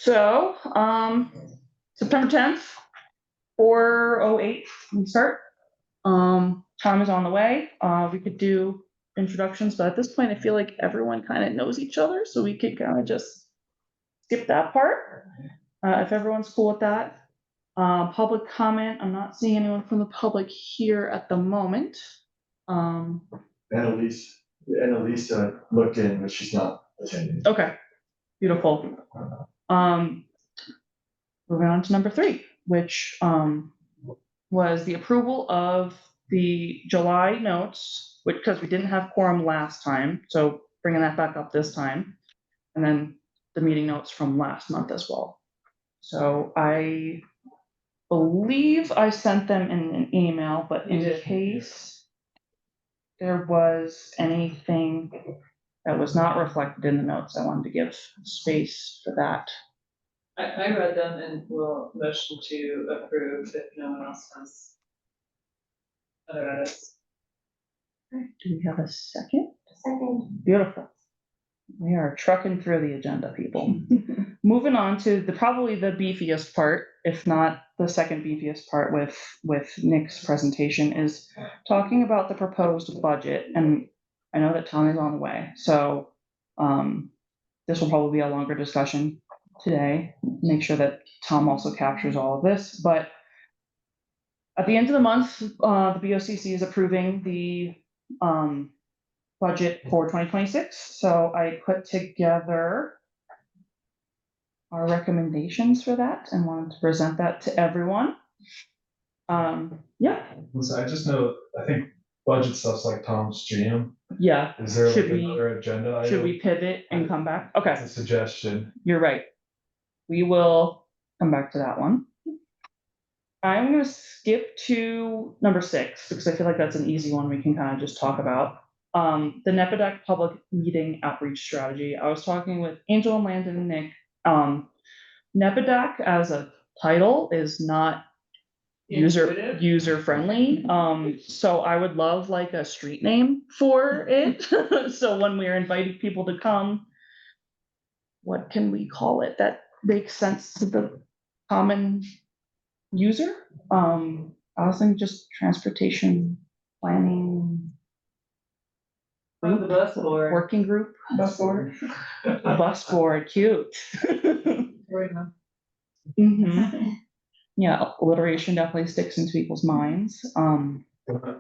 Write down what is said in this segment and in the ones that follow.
So, September 10th, 4:08, we start. Tom is on the way. We could do introductions, but at this point, I feel like everyone kind of knows each other, so we could kind of just skip that part. If everyone's cool with that. Public comment, I'm not seeing anyone from the public here at the moment. Annalise looked in, but she's not attending. Okay, beautiful. Moving on to number 3, which was the approval of the July notes, which because we didn't have quorum last time, so bringing that back up this time, and then the meeting notes from last month as well. So I believe I sent them in an email, but in case there was anything that was not reflected in the notes, I wanted to give space for that. I read them and will motion to approve if no one else has other edits. Do we have a second? Second. Beautiful. We are trucking through the agenda, people. Moving on to probably the beefiest part, if not the second beefiest part with Nick's presentation, is talking about the proposed budget. And I know that Tom is on the way, so this will probably be a longer discussion today. Make sure that Tom also captures all of this. But at the end of the month, the BOCC is approving the budget for 2026. So I put together our recommendations for that and wanted to present that to everyone. Yeah. Listen, I just know, I think budget stuff's like Tom's jam. Yeah. Is there Should like another agenda item? Should we pivot and come back? Okay. That's a suggestion. You're right. We will come back to that one. I'm going to skip to number 6 because I feel like that's an easy one we can kind of just talk about. The NEPPIDAC public meeting outreach strategy. I was talking with Angel, Landon, and Nick. NEPPIDAC as a title is not user friendly. So I would love like a street name for it. So when we're inviting people to come, what can we call it that makes sense to the common user? I was thinking just transportation planning. The bus board. Working group. Bus board. A bus board, cute. Mm-hmm. Yeah, alliteration definitely sticks into people's minds. When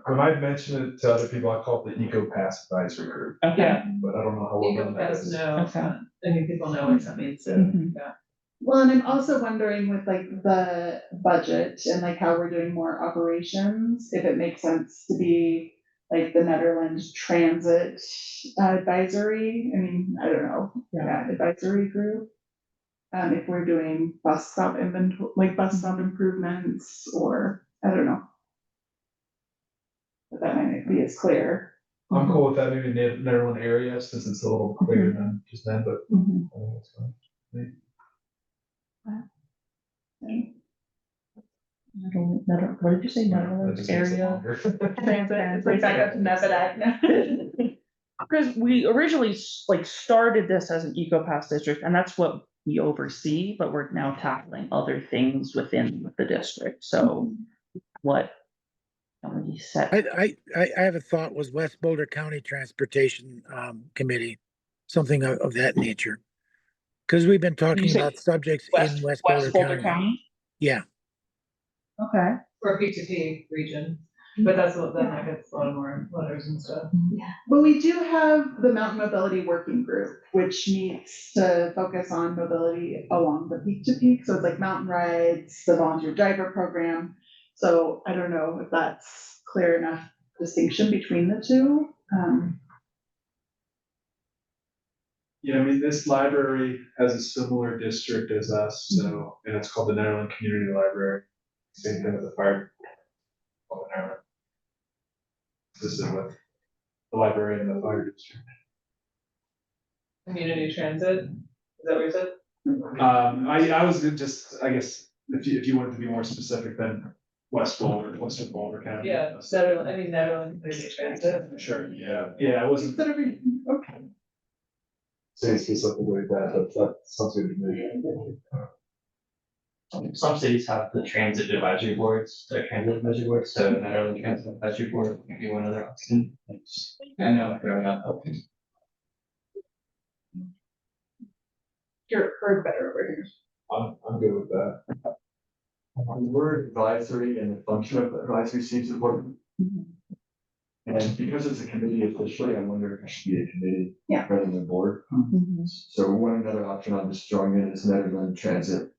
I mention it to other people, I call it the Eco Pass Advisory Group. Okay. But I don't know how well Eco known that Pass, is. no. Okay. I mean, people know what that means. So, yeah. Well, and I'm also wondering with like the budget and like how we're doing more operations, if it makes sense to be like the Netherlands Transit Advisory. I mean, I don't know, advisory group. If we're doing bus stop inventory, like bus stop improvements, or I don't know. But that might not be as clear. I'm cool with that, maybe Netherlands area, since it's a little bigger than just then, but I think that's fine. What did you say? Netherlands area? It's like back up to NEPPIDAC. Because we originally like started this as an eco-pass district, and that's what we oversee, but we're now tackling other things within the district. So what can we set? I have a thought. Was West Boulder County Transportation Committee, something of that nature? Because we've been talking about subjects in West Boulder County. Yeah. Okay. Or P2P region, but that's what then that gets a lot more letters and stuff. Yeah, well, we do have the Mountain Mobility Working Group, which meets to focus on mobility along the peak to peak. So it's like mountain rides, the volunteer driver program. So I don't know if that's clear enough distinction between the two. Yeah, I mean, this library has a similar district as us, so, and it's called the Netherlands Community Library. Same thing with the fire. Consistent with the library and the fire district. Community transit, is that what you said? I was just, I guess, if you wanted to be more specific than Western Boulder County. Yeah, Netherlands Community Transit. Sure, yeah, I wasn't. Okay. say specifically that, but that sounds good to me. Some cities have the transit advisory boards, the transit advisory boards, so Netherlands Transit Advisory Board might be one other option. I know, throwing out options. You're heard better over here. I'm good with that. The word advisory and the function of advisory seems important. And because it's a committee officially, I wonder if it should be a committee Yeah. rather than a board. So one another option I'm just throwing in is Netherlands Transit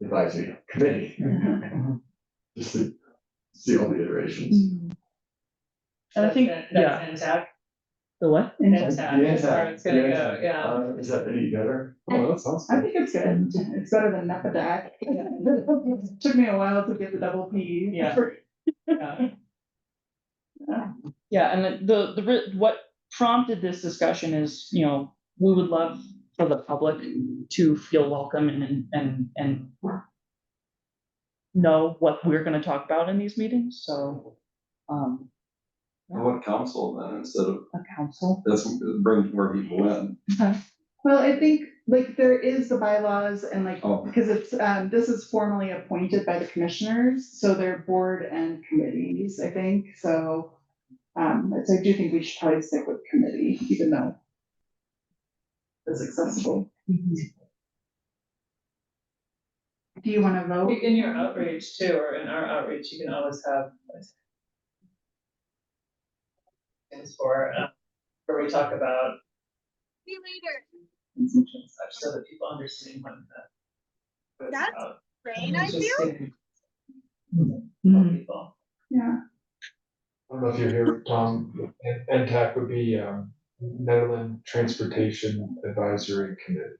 Advisory Committee. Just to see all the iterations. And I think, That's yeah, NTAC. the what? NTAC Yeah, is where it's gonna yeah. go, yeah. Is that any better? Oh, that sounds I good. think it's good. It's better than NEPPIDAC. Took me a while to get the double P. Yeah. Yeah. Yeah, and what prompted this discussion is, you know, we would love for the public to feel welcome and know what we're gonna talk about in these meetings, so, What council then, instead of, a council. that's bring more people in. Well, I think like there is the bylaws and like, Oh. because it's, this is formally appointed by the commissioners, so they're board and committees, I think, so. So I do think we should probably stick with committee, even though it's accessible. Do you wanna vote? In your outreach too, or in our outreach, you can always have. Things for, where we talk about. See you later. Such, so that people understand what that. That's about. Rain, It's I just feel. thinking Mhm. for people. Yeah, I don't know if you're here, Tom, NTAC would be, Netherlands Transportation Advisory Committee.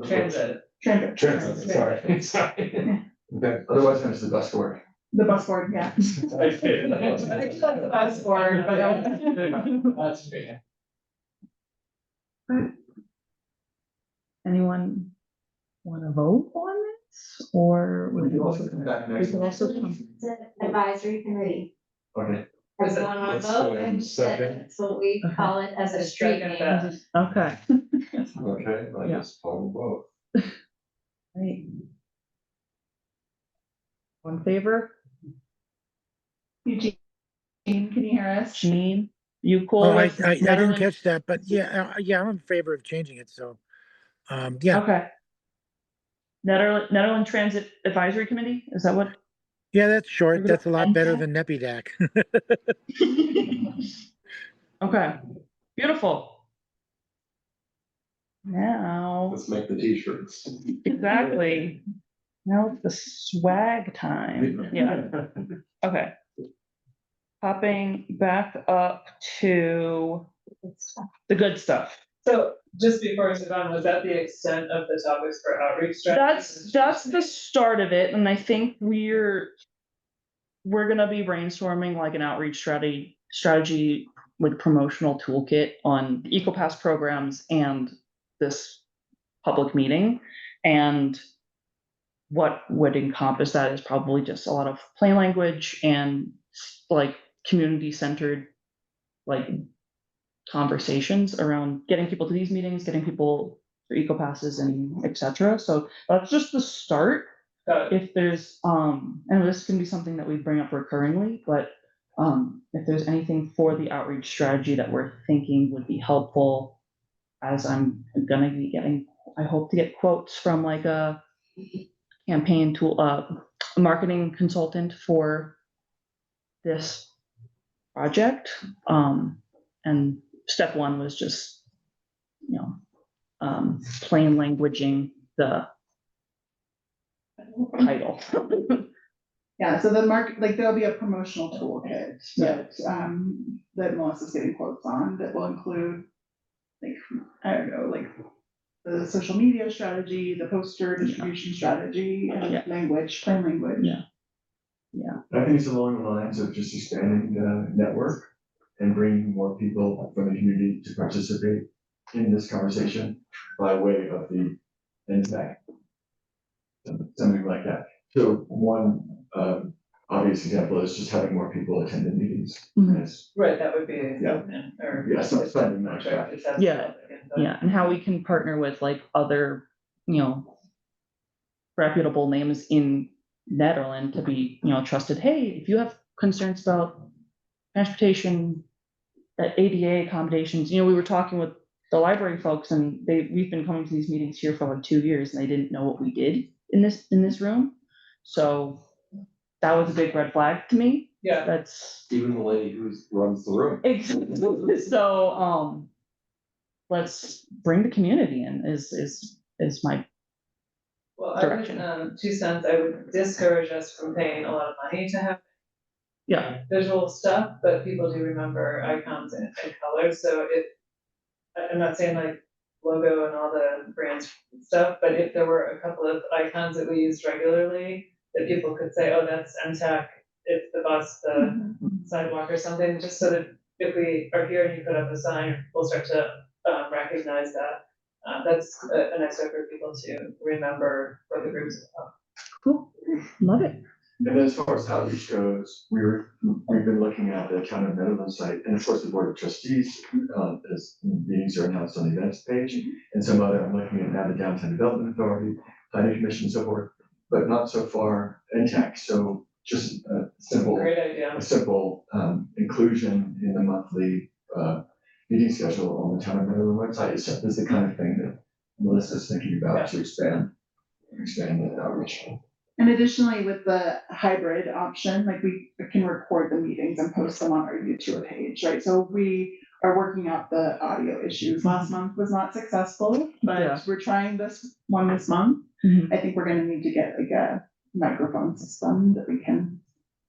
Transit. transit, Transit, sorry. Okay, otherwise known as the bus board. the bus board, yeah. I feel like the bus board, but. That's great. Anyone wanna vote on this, or? We can also come back next We can also come- Advisory committee. Okay, Everyone want to Let's vote? go ahead and second. That's what we call it as a street Second name. that. Okay, Okay, I Yeah. guess call them both. right. On favor? Eugene, can you hear us? Jean, you cool Oh, I with didn't Netherlands? catch that, but yeah, I'm in favor of changing it, so, yeah, Okay. Netherlands Transit Advisory Committee, is that what? yeah, that's short. We're gonna That's a lot end better that? than NEPPIDAC. Okay, beautiful. Now, Let's make the t-shirts. exactly. Now it's the swag time, yeah, okay. Hopping back up to the good stuff. So just before we move on, was that the extent of the topics for outreach strategy? That's the start of it, and I think we're gonna be brainstorming like an outreach strategy with promotional toolkit on the EcoPass programs and this public meeting. And what would encompass that is probably just a lot of plain language and like community-centered like conversations around getting people to these meetings, getting people for EcoPasses and et cetera. So that's just the start. Got it. If there's, and this can be something that we bring up recurringly, but if there's anything for the outreach strategy that we're thinking would be helpful, as I'm gonna be getting, I hope to get quotes from like a campaign tool, a marketing consultant for this project. And step one was just, you know, plain languaging the title. Yeah, so like there'll be a promotional toolkit that Melissa's getting quotes on that will include like, I don't know, like the social media strategy, the poster distribution strategy, and Yeah. language, plain language. Yeah. I think it's along the lines of just expanding the network and bringing more people from the community to participate in this conversation by way of the NTAC. Something like that. So one obvious example is just having more people attend the meetings. Mhm. Yes. Right, that would be, Yeah. or. Yeah, so it's finding that track. Yeah. Yeah, and how we can partner with like other, reputable names in Netherlands to be, trusted. Hey, if you have concerns about transportation, ADA accommodations, we were talking with the library folks and we've been coming to these meetings here for like 2 years and they didn't know what we did in this room. So that was a big red flag to me. Yeah. That's Even the lady who runs the room. exactly. So, let's bring the community in is my, Well, I Direction. would, 2 cents, I would discourage us from paying a lot of money to have yeah, visual stuff, but people do remember icons and colors, so I'm not saying like logo and all the brands stuff, but if there were a couple of icons that we used regularly, that people could say, oh, that's MTAC, it's the bus, the sidewalk or something, just so that if we are here and you put up a sign, we'll start to recognize that. That's a nice way for people to remember what the group's about. cool, love it. And as far as outreach goes, we've been looking at the Town of Netherlands site, and of course, the Board of Trustees, as meetings are announced on the events page, and some other, I'm looking at now the Downtown Development Authority, Planning Commission and so forth, but not so far NTAC, so just a simple Great idea. inclusion in the monthly meeting schedule on the Town of Netherlands website is the kind of thing that Melissa's thinking about to expand that outreach. And additionally, with the hybrid option, like we can record the meetings and post them on our YouTube page, right? So we are working out the audio issues. Last month was not successful, but Yeah. we're trying this month. Mhm. I think we're gonna need to get like a microphone system that we can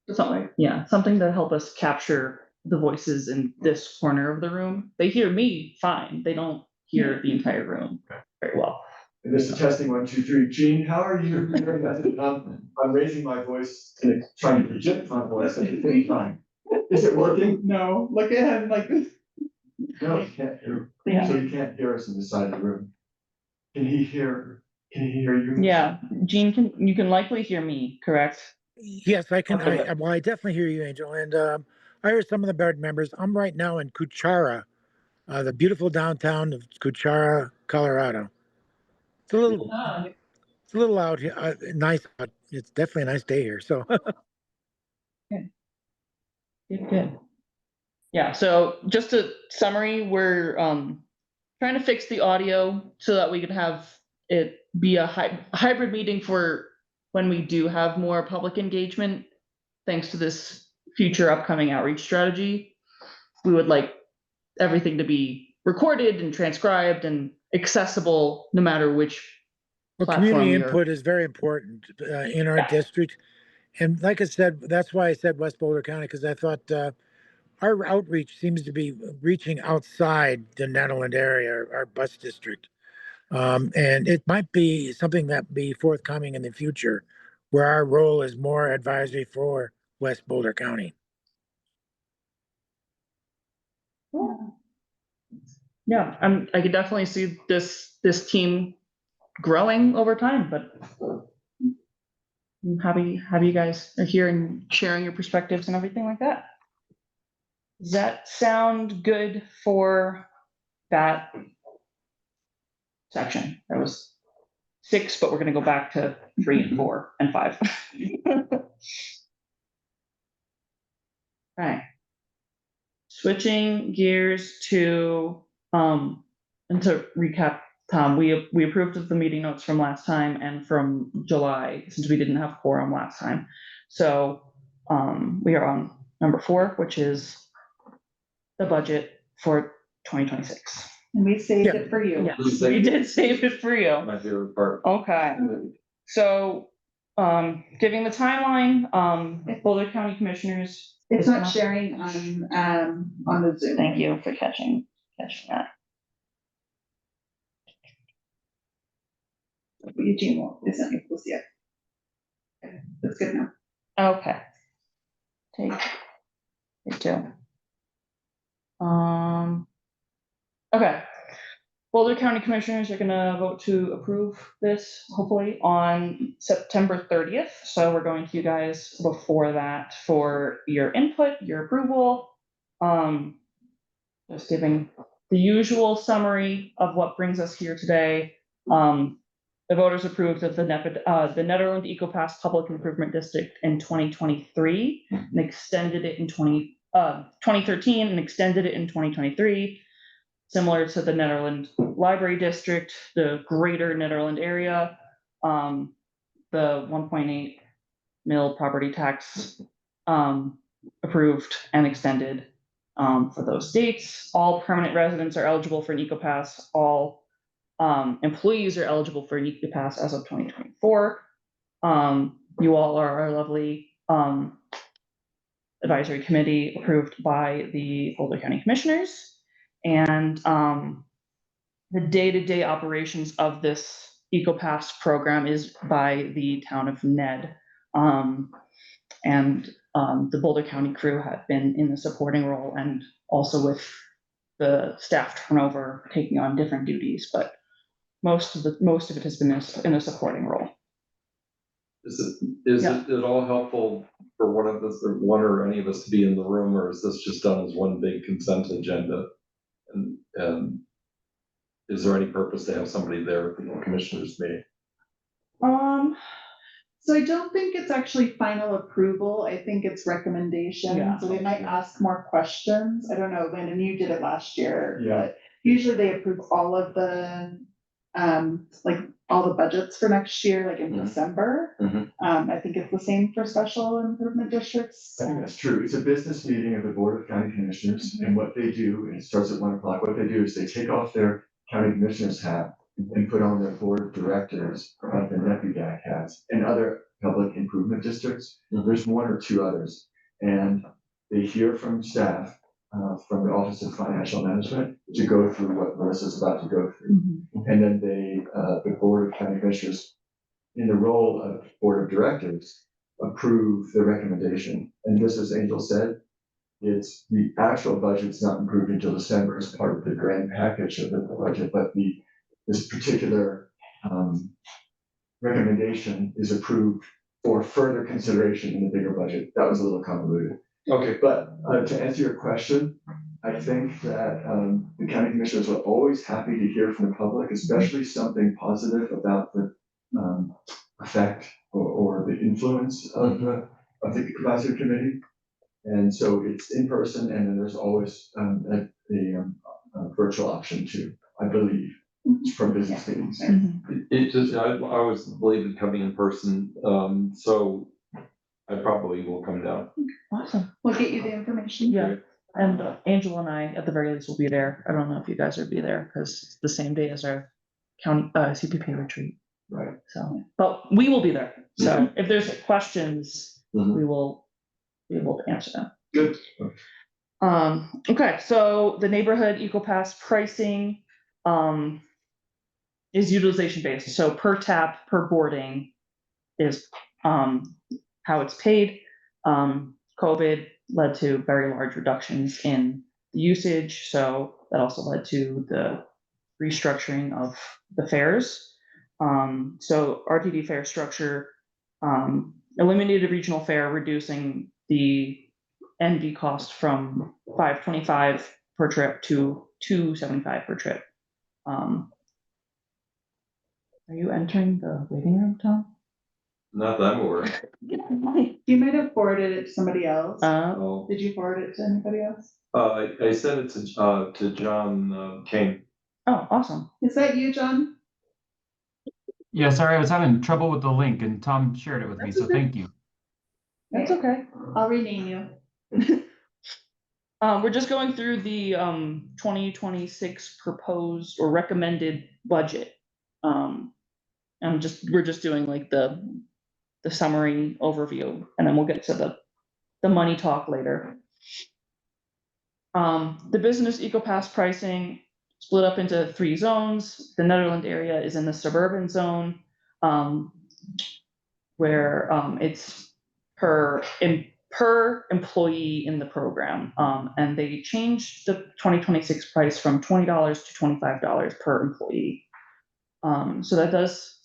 deploy. Yeah, something to help us capture the voices in this corner of the room. They hear me fine. They don't hear the entire room very well. And this is testing 1, 2, 3. Gene, how are you? I'm raising my voice and trying to project my voice at the same time. Is it working? No, look at him like this. No, he can't hear. Yeah. So he can't hear us in the side of the room. Can he hear you? Yeah, Gene, you can likely hear me, correct? Yes, I can. Okay. I definitely hear you, Angel. And I heard some of the board members. I'm right now in Cuchara, the beautiful downtown of Cuchara, Colorado. It's a little out here, nice, but it's definitely a nice day here. So Good. Yeah, so just a summary, we're trying to fix the audio so that we could have it be a hybrid meeting for when we do have more public engagement. Thanks to this future upcoming outreach strategy, we would like everything to be recorded and transcribed and accessible no matter which well, platform community you're- input is very important in our district. And like I said, that's why I said West Boulder County, because I thought our outreach seems to be reaching outside the Netherland area, our bus district. And it might be something that be forthcoming in the future, where our role is more advisory for West Boulder County. Yeah, I could definitely see this team growing over time, but I'm happy you guys are here and sharing your perspectives and everything like that. Does that sound good for that section? That was 6, but we're gonna go back to 3 and 4 and 5. Right. Switching gears to, and to recap, Tom, we approved of the meeting notes from last time and from July, since we didn't have quorum last time. So, we are on number 4, which is the budget for 2026. And we saved Yeah. it for you. Yes, we did save it for you. My favorite part. Okay, so, giving the timeline, Boulder County Commissioners. It's not sharing on the Zoom. Thank you for catching that. Eugene we'll see it. Okay, that's good now. Okay. Take 2. Okay. Boulder County Commissioners are gonna vote to approve this hopefully on September 30th. So we're going to you guys before that for your input, your approval. Just giving the usual summary of what brings us here today. The voters approved of the the Nederland EcoPass Public Improvement District in 2023 and extended it in 2013 and extended it in 2023. Similar to the Nederland Library District, the greater Nederland area, the 1.8 mil property tax approved and extended for those dates. All permanent residents are eligible for an EcoPass. All employees are eligible for an EcoPass as of 2024. You all are our lovely advisory committee approved by the Boulder County Commissioners. And the day-to-day operations of this EcoPass program is by the town of Ned. And the Boulder County crew have been in the supporting role and also with the staff turnover taking on different duties, but most of it has been in a supporting role. Is Yeah. it at all helpful for one of us, or one or any of us to be in the room, or is this just done as one big consent agenda? And is there any purpose to have somebody there at the commissioners meeting? So I don't think it's actually final approval. I think it's recommendation. Yeah. So they might ask more questions. I don't know, Landon, you did it last year. Yeah. But usually they approve all of the, like all the budgets for next year, like in Mhm. December. Mhm. I think it's the same for special improvement districts. I think that's true. It's a business meeting of the Board of County Commissioners, and what they do, and it starts at 1 o'clock, what they do is they take off their county commissioners hat and put on their board of directors, like the NEPPIDAC hats, and other public improvement districts. There's one or two others, and they hear from staff, from the Office of Financial Management to go through what Melissa's about to go through. And then they, the Board of County Commissioners, in the role of Board of Directors, approve the recommendation. And just as Angel said, it's the actual budget's not approved until December as part of the grand package of the budget, but this particular recommendation is approved for further consideration in the bigger budget. That was a little convoluted. Okay. But to answer your question, I think that the county commissioners are always happy to hear from the public, especially something positive about the effect or the influence of the capacity committee. And so it's in person, and then there's always a virtual option too, I believe, for business meetings. It just, I always believe in coming in person, so I probably will come down. Awesome. We'll get you the information. Yeah. And Angela and I, at the very least, will be there. I don't know if you guys will be there because it's the same day as our county CPP retreat. Right. So, but we will be there. So if there's questions, Mhm. we will be able to answer them. Good. Okay, so the neighborhood EcoPass pricing is utilization based. So per tap, per boarding is how it's paid. COVID led to very large reductions in usage, so that also led to the restructuring of the fares. So RTD fare structure eliminated regional fare, reducing the NV cost from $5.25 per trip to $2.75 per trip. Are you entering the waiting room, Tom? Not that I'm aware. You might have forwarded it to somebody else. Oh. Did you forward it to anybody else? I sent it to John King. Oh, awesome. Is that you, John? Yeah, sorry, I was having trouble with the link and Tom shared it with me, That's so okay. thank you. That's okay. I'll rename you. We're just going through the 2026 proposed or recommended budget. We're just doing like the summary overview, and then we'll get to the money talk later. The business EcoPass pricing split up into 3 zones. The Nederland area is in the suburban zone, where it's per per employee in the program. And they changed the 2026 price from $20 to $25 per employee. So that does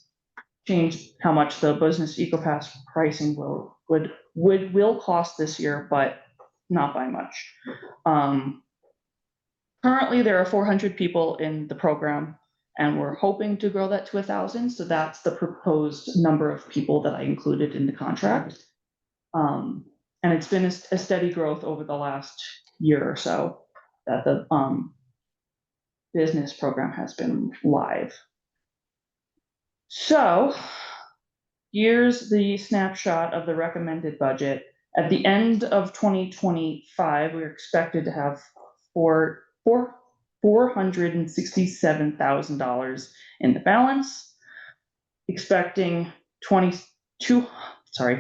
change how much the business EcoPass pricing will cost this year, but not by much. Currently, there are 400 people in the program, and we're hoping to grow that to 1,000. So that's the proposed number of people that I included in the contract. And it's been a steady growth over the last year or so that the business program has been live. So here's the snapshot of the recommended budget. At the end of 2025, we're expected to have $467,000 in the balance, expecting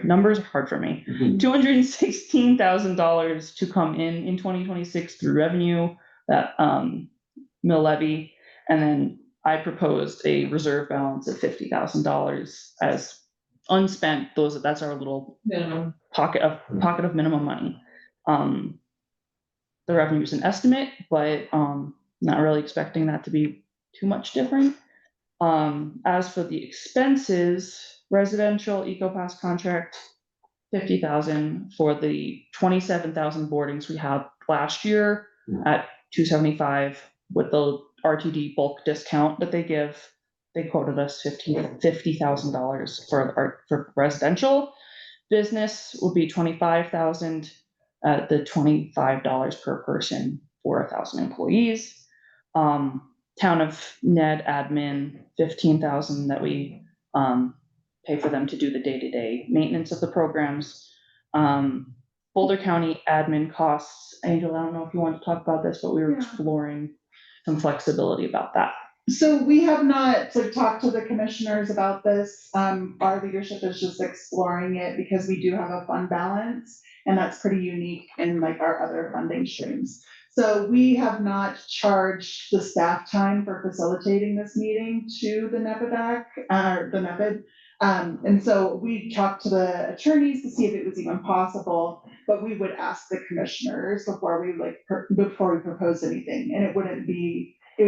numbers are hard for me, $216,000 to come in 2026 through revenue, that mill levy, and then I proposed a reserve balance of $50,000 as unspent. That's our little Minimum. pocket of minimum money. The revenue is an estimate, but not really expecting that to be too much different. As for the expenses, residential EcoPass contract, $50,000 for the 27,000 boardings we had last year at $275 with the RTD bulk discount that they give. They quoted us $50,000 for residential. Business would be $25,000 at the $25 per person for 1,000 employees. Town of Ned admin, $15,000 that we pay for them to do the day-to-day maintenance of the programs. Boulder County admin costs. Angel, I don't know if you want to talk about this, but we were exploring some flexibility about that. So we have not talked to the commissioners about this. Our leadership is just exploring it because we do have a fund balance, and that's pretty unique in like our other funding streams. So we have not charged the staff time for facilitating this meeting to the NEPPIDAC, the NEPPID. And so we talked to the attorneys to see if it was even possible, but we would ask the commissioners before we propose anything, and it would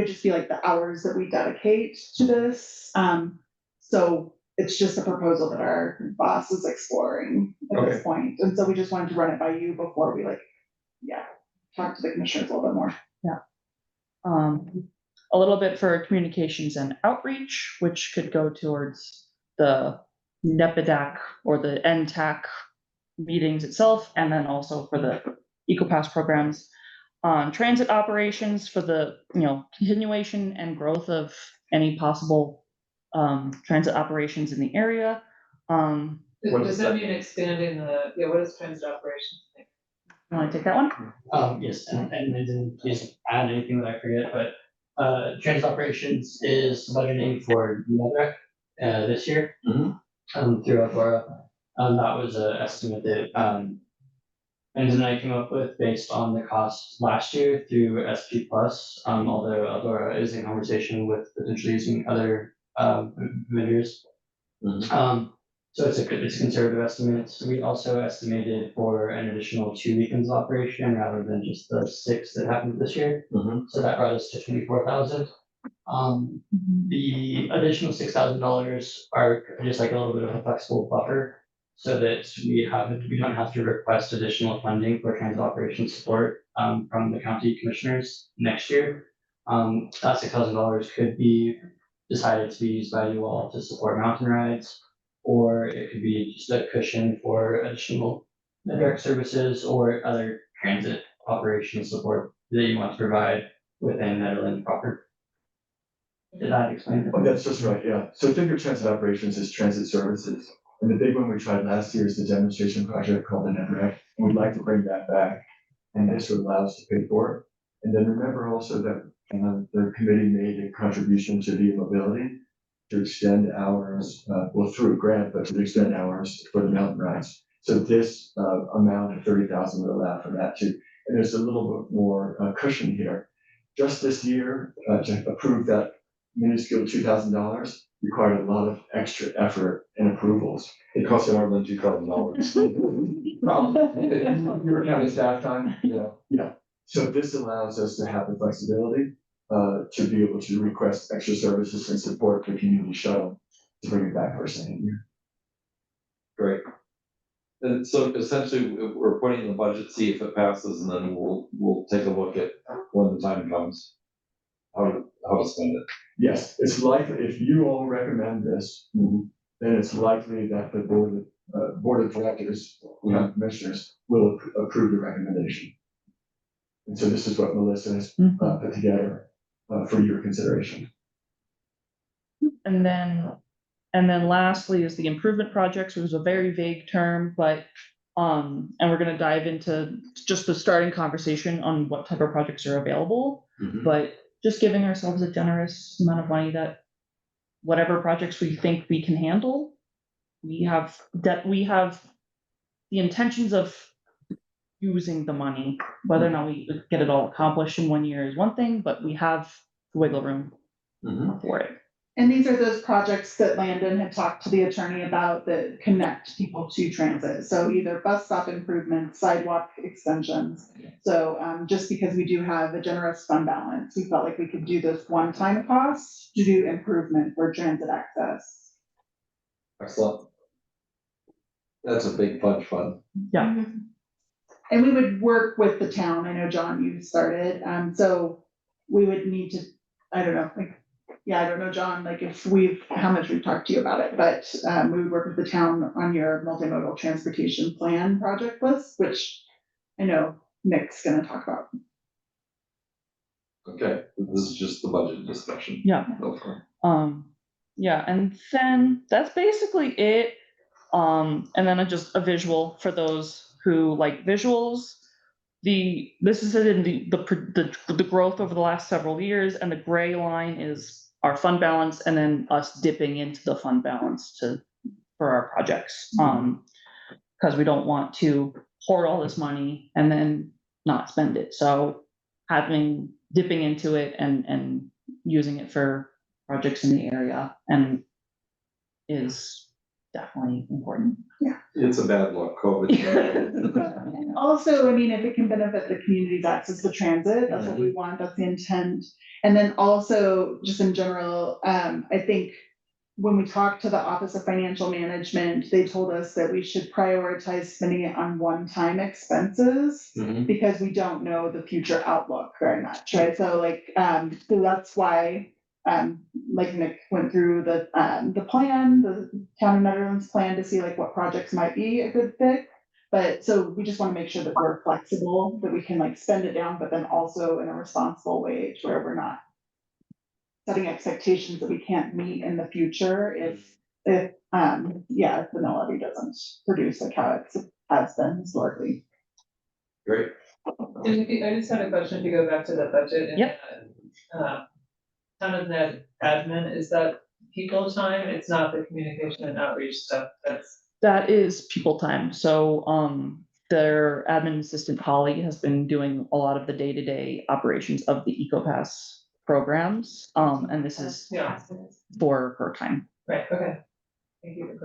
just be like the hours that we dedicate to this. So it's just a proposal that our boss is exploring at this point. And so we just wanted to run it by you before we talk to the commissioners a little bit more. A little bit for communications and outreach, which could go towards the NEPPIDAC or the NTAC meetings itself, and then also for the EcoPass programs. Transit operations for the continuation and growth of any possible transit operations in the area. Does that mean expanding what is transit operations? You want to take that one? Yes, and I didn't please add anything that I forget, but transit operations is budgeting for NEPPIDAC this year. Through Aurora. That was an estimate that Enz and I came up with based on the cost last year through SP Plus, although Aurora is in conversation with potentially using other vendors. So it's a conservative estimate. We also estimated for an additional 2 weekends operation rather than just the 6 that happened this year. So that brought us to 24,000. The additional $6,000 are just like a little bit of a flexible buffer, so that we don't have to request additional funding for transit operations support from the county commissioners next year. That $6,000 could be decided to be used by you all to support mountain rides, or it could be just a cushion for additional direct services or other transit operations support that you want to provide within Nederland proper. Did that explain it? Oh, that's just right, yeah. So think of transit operations as transit services. And the big one we tried last year is the demonstration project called the NEPPIDAC. We'd like to bring that back, and this would allow us to pay for it. And then remember also that the committee made a contribution to the mobility to extend hours, through a grant, but to extend hours for the mountain rides. So this amount of 30,000 would allow for that too. And there's a little bit more cushion here. Just this year, to approve that minuscule $2,000, required a lot of extra effort and approvals. It costs more than $2,000. Your county staff time, yeah. So this allows us to have the flexibility, to be able to request extra services and support the community shuttle to bring it back for a second year. Great. And so essentially, we're putting in the budget, see if it passes, and then we'll take a look at when the time comes. How to spend it. Yes, it's likely, if you all recommend this, then it's likely that the board of directors, commissioners, will approve the recommendation. And so this is what Melissa has put together for your consideration. And then lastly is the improvement projects, which is a very vague term, but, and we're gonna dive into just the starting conversation on what type of projects are available. But just giving ourselves a generous amount of money that whatever projects we think we can handle, we have the intentions of using the money. Whether or not we get it all accomplished in 1 year is one thing, but we have wiggle room for it. And these are those projects that Landon had talked to the attorney about that connect people to transit. So either bus stop improvements, sidewalk extensions. So just because we do have a generous fund balance, we felt like we could do this one-time cost to do improvement for transit access. Excellent. That's a big bunch fund. Yeah. And we would work with the town. I know, John, you started, so we would need to, I don't know, I don't know, John, how much we've talked to you about it, but we would work with the town on your multimodal transportation plan project list, which I know Nick's gonna talk about. Okay, this is just the budget discussion. Yeah. Okay. Yeah, and then that's basically it. And then just a visual for those who like visuals. This is in the growth over the last several years, and the gray line is our fund balance, and then us dipping into the fund balance for our projects. Because we don't want to hoard all this money and then not spend it. So dipping into it and using it for projects in the area and is definitely important. It's a bad luck, COVID. Also, I mean, if it can benefit the community's access to transit, that's what we want, that's the intent. And then also, just in general, I think when we talked to the Office of Financial Management, they told us that we should prioritize spending it on one-time expenses because we don't know the future outlook very much, right? So so that's why, like Nick went through the plan, the Town of Netherlands plan to see what projects might be a good fit. But so we just want to make sure that we're flexible, that we can spend it down, but then also in a responsible way to where we're not setting expectations that we can't meet in the future if the mill levy doesn't produce how it has been historically. Great. And I just had a question to go back to the budget. And, Yep. Town of Net admin, is that people time? It's not the communication and outreach stuff, That is people time. So their admin assistant Holly has been doing a lot of the day-to-day operations of the EcoPass programs. And this is for her time. right, okay. Thank you.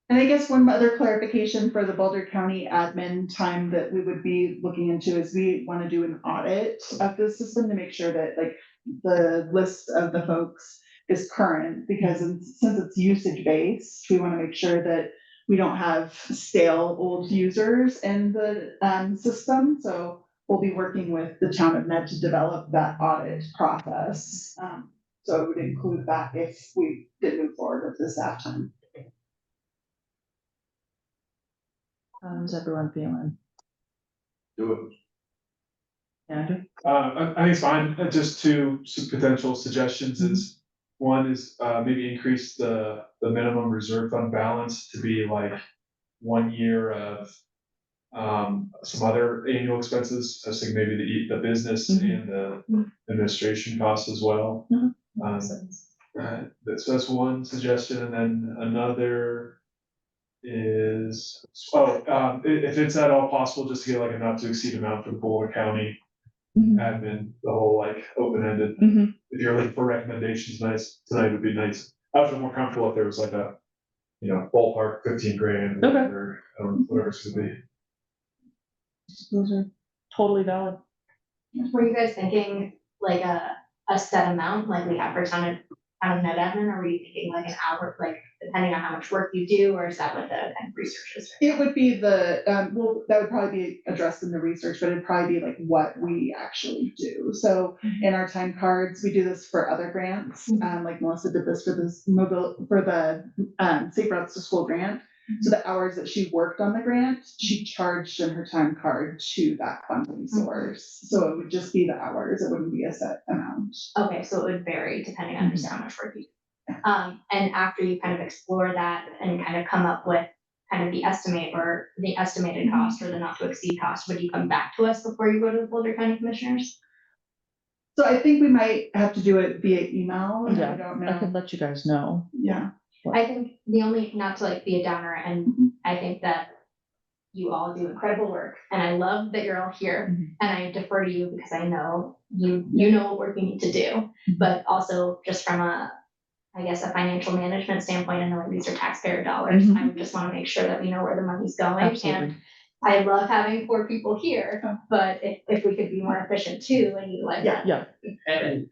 And I guess one other clarification for the Boulder County admin time that we would be looking into is we want to do an audit of the system to make sure that the list of the folks is current, because since it's usage based, we want to make sure that we don't have stale old users in the system. So we'll be working with the Town of Ned to develop that audit process. So it would include that if we did move forward with the staff time. How's everyone feeling? Do it. Andrew? I think it's fine. Just some potential suggestions is, one is maybe increase the minimum reserve fund balance to be 1 year of some other annual expenses, I think maybe the business and the administration costs as well. That's one suggestion, and then another is, if it's at all possible, just to get a not to exceed amount for Boulder County Mhm. admin, the whole like open-ended. Mhm. If you're looking for recommendations, tonight would be nice. I would feel more comfortable if there was like a, ballpark 15 grand, Okay. whatever it's gonna be. Those are totally valid. Were you guys thinking like a set amount like we have for town of net admin, or were you thinking like an hour, like depending on how much work you do, or is that what the kind of research is? It would be well, that would probably be addressed in the research, but it'd probably be like what we actually do. So in our time cards, we do this for other grants. Like Melissa did this for the Safe Routes to School grant. So the hours that she worked on the grant, she charged in her time card to that funding source. So it would just be the hours. It wouldn't be a set amount. Okay, so it would vary depending on just how much work you do. And after you kind of explore that and kind of come up with kind of the estimate or the estimated cost or the not to exceed cost, would you come back to us before you go to the Boulder County Commissioners? So I think we might have to do it via email. And Yeah, I don't I could know. let you guys know. Yeah. I think the only, not to like be a downer, and I think that you all do incredible work, and I love that you're all here, and I defer to you because I know you know what work you need to do, but also just from a financial management standpoint, and knowing these are taxpayer dollars, I just want to make sure that we know where the money's going. Absolutely. And I love having 4 people here, but if we could be more efficient too and utilize that. Yeah. And,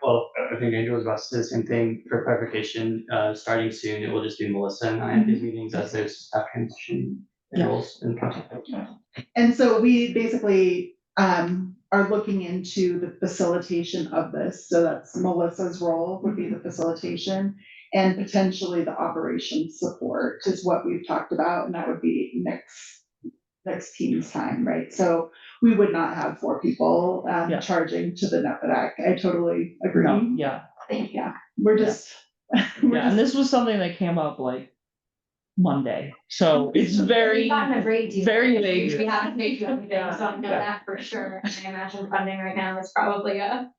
well, I think Angel was about to say the same thing for clarification, starting soon, it will just be Melissa and I at these meetings as there's staff transition roles and content. And so we basically are looking into the facilitation of this. So that's Melissa's role would be the facilitation, and potentially the operations support is what we've talked about. And that would be next team's time, right? So we would not have 4 people Yeah. charging to the NEPPIDAC. I totally agree. No, yeah. Thank you. We're just. Yeah, and this was something that came up like Monday, so it's We've very, gotten a great deal. very vague. We haven't paid you anything, so I know that for sure. And I imagine funding right now is probably a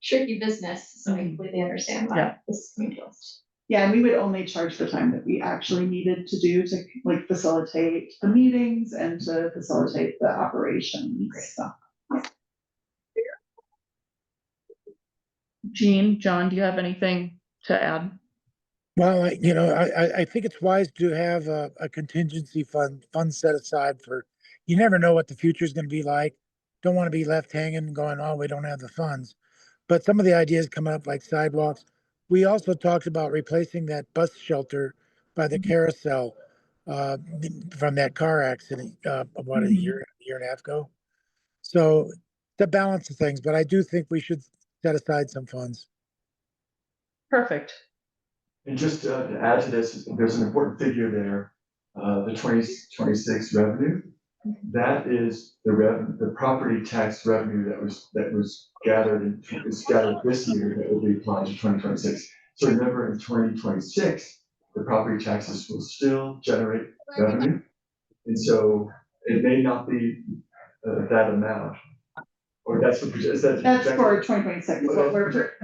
tricky business, so I completely understand why Yeah. this is coming to us. Yeah, and we would only charge the time that we actually needed to do to like facilitate the meetings and to facilitate the operations stuff. Jean, John, do you have anything to add? Well, I think it's wise to have a contingency fund set aside for, you never know what the future is going to be like. Don't want to be left hanging and going, oh, we don't have the funds. But some of the ideas coming up like sidewalks. We also talked about replacing that bus shelter by the carousel from that car accident about a year and a half ago. So the balance of things, but I do think we should set aside some funds. Perfect. And just to add to this, there's an important figure there, the 2026 revenue. That is the property tax revenue that was gathered this year that will be applied to 2026. So remember, in 2026, the property taxes will still generate revenue. And so it may not be that amount. Or that's what That's for 2026.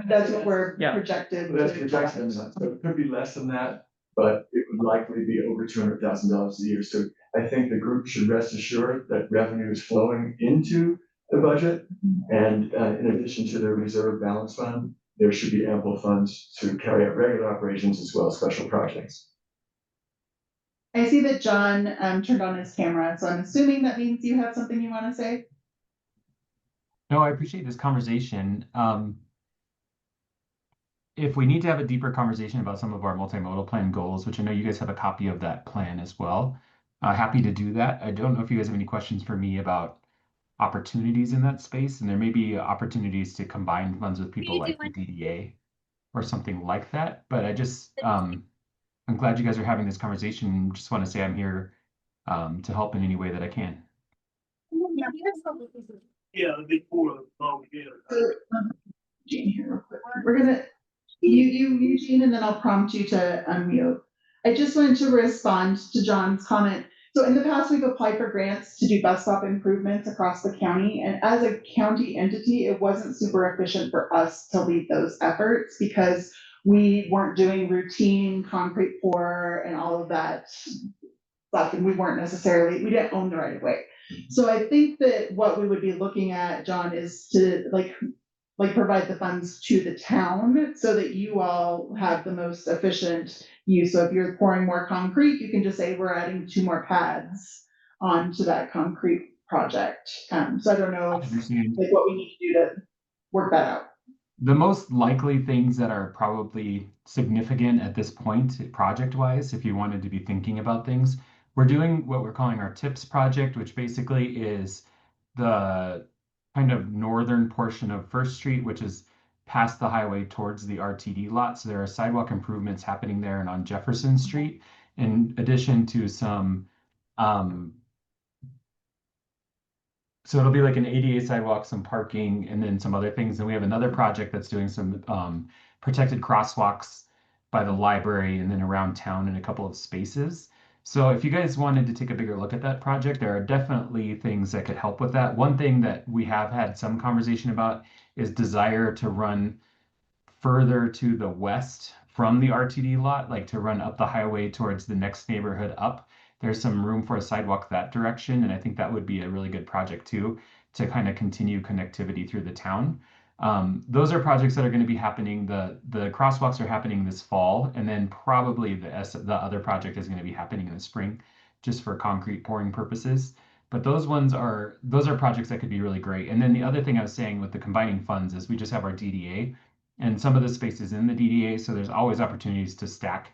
That's what we're Yeah. projected. That's to projected, so it could be less than that, but it would likely be over $200,000 a year. So I think the group should rest assured that revenue is flowing into the budget. And in addition to the reserve balance fund, there should be ample funds to carry out regular operations as well as special projects. I see that John turned on his camera, so I'm assuming that means you have something you want to say. No, I appreciate this conversation. If we need to have a deeper conversation about some of our multimodal plan goals, which I know you guys have a copy of that plan as well, happy to do that. I don't know if you guys have any questions for me about opportunities in that space, and there may be opportunities to combine funds with people like the DDA or something like that. But I just, I'm glad you guys are having this conversation. Just want to say I'm here to help in any way that I can. Yeah, the big four. Gene here real quick. We're gonna, you, Gene, and then I'll prompt you to unmute. I just wanted to respond to John's comment. So in the past, we've applied for grants to do bus stop improvements across the county. And as a county entity, it wasn't super efficient for us to lead those efforts because we weren't doing routine concrete pour and all of that stuff. And we didn't own the right of way. So I think that what we would be looking at, John, is to like provide the funds to the town so that you all have the most efficient use. So if you're pouring more concrete, you can just say, we're adding 2 more pads onto that concrete project. So I don't know I understand. like what we need to do to work that out. The most likely things that are probably significant at this point, project-wise, if you wanted to be thinking about things, we're doing what we're calling our TIPS project, which basically is the kind of northern portion of First Street, which is past the highway towards the RTD lot. So there are sidewalk improvements happening there and on Jefferson Street, in addition to some so it'll be like an ADA sidewalk, some parking, and then some other things. And we have another project that's doing some protected crosswalks by the library and then around town in a couple of spaces. So if you guys wanted to take a bigger look at that project, there are definitely things that could help with that. One thing that we have had some conversation about is desire to run further to the west from the RTD lot, like to run up the highway towards the next neighborhood up. There's some room for a sidewalk that direction, and I think that would be a really good project too, to kind of continue connectivity through the town. Those are projects that are going to be happening. The crosswalks are happening this fall, and then probably the other project is going to be happening in the spring, just for concrete pouring purposes. But those are projects that could be really great. And then the other thing I was saying with the combining funds is we just have our DDA, and some of the space is in the DDA, so there's always opportunities to stack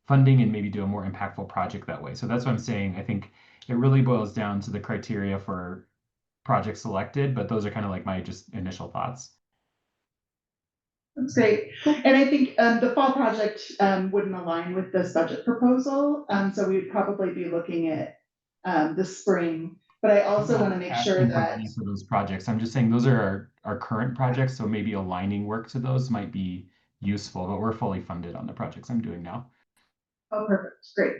funding and maybe do a more impactful project that way. So that's what I'm saying. I think it really boils down to the criteria for projects selected, but those are kind of like my just initial thoughts. That's great. And I think the fall project wouldn't align with this budget proposal. So we'd probably be looking at the spring. But I also want to make sure Asking for that money for those projects. I'm just saying those are our current projects, so maybe aligning work to those might be useful, but we're fully funded on the projects I'm doing now. Oh, perfect, great.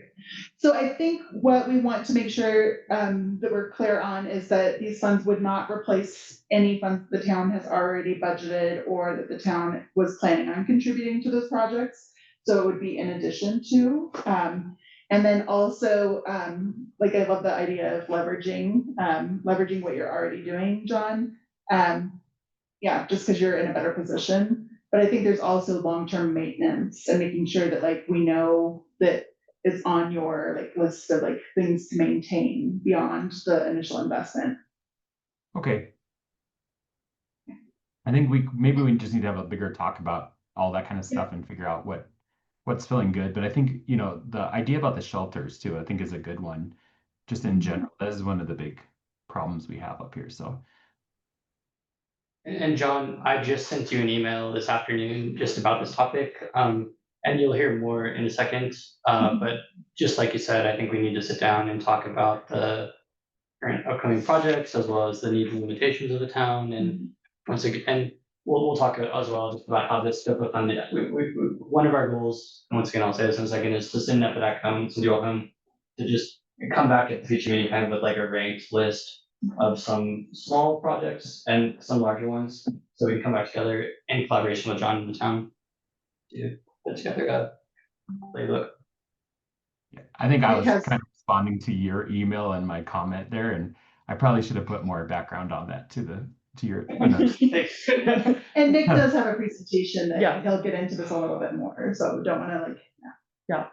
So I think what we want to make sure that we're clear on is that these funds would not replace any funds the town has already budgeted or that the town was planning on contributing to those projects. So it would be in addition to, and then also, like I love the idea of leveraging what you're already doing, John. Yeah, just because you're in a better position. But I think there's also long-term maintenance and making sure that like we know that it's on your like list of like things to maintain beyond the initial investment. Okay. I think maybe we just need to have a bigger talk about all that kind of stuff and figure out what's feeling good. But I think, the idea about the shelters too, I think is a good one. Just in general, that is one of the big problems we have up here. So And John, I just sent you an email this afternoon just about this topic, and you'll hear more in a second. But just like you said, I think we need to sit down and talk about the current upcoming projects as well as the needs and limitations of the town. And once again, and we'll talk as well just about how this stuff funded. One of our goals, and once again, I'll say this in a second, is to send NEPPIDAC home, send you all home, to just come back at the future meeting kind of with like a ranked list of some small projects and some larger ones. So we can come back together in collaboration with John and the town to put together a playbook. yeah, I think I was Because- kind of responding to your email and my comment there, and I probably should have put more background on that to your. And Nick does have a presentation that Yeah. he'll get into this a little bit more, so don't want to like,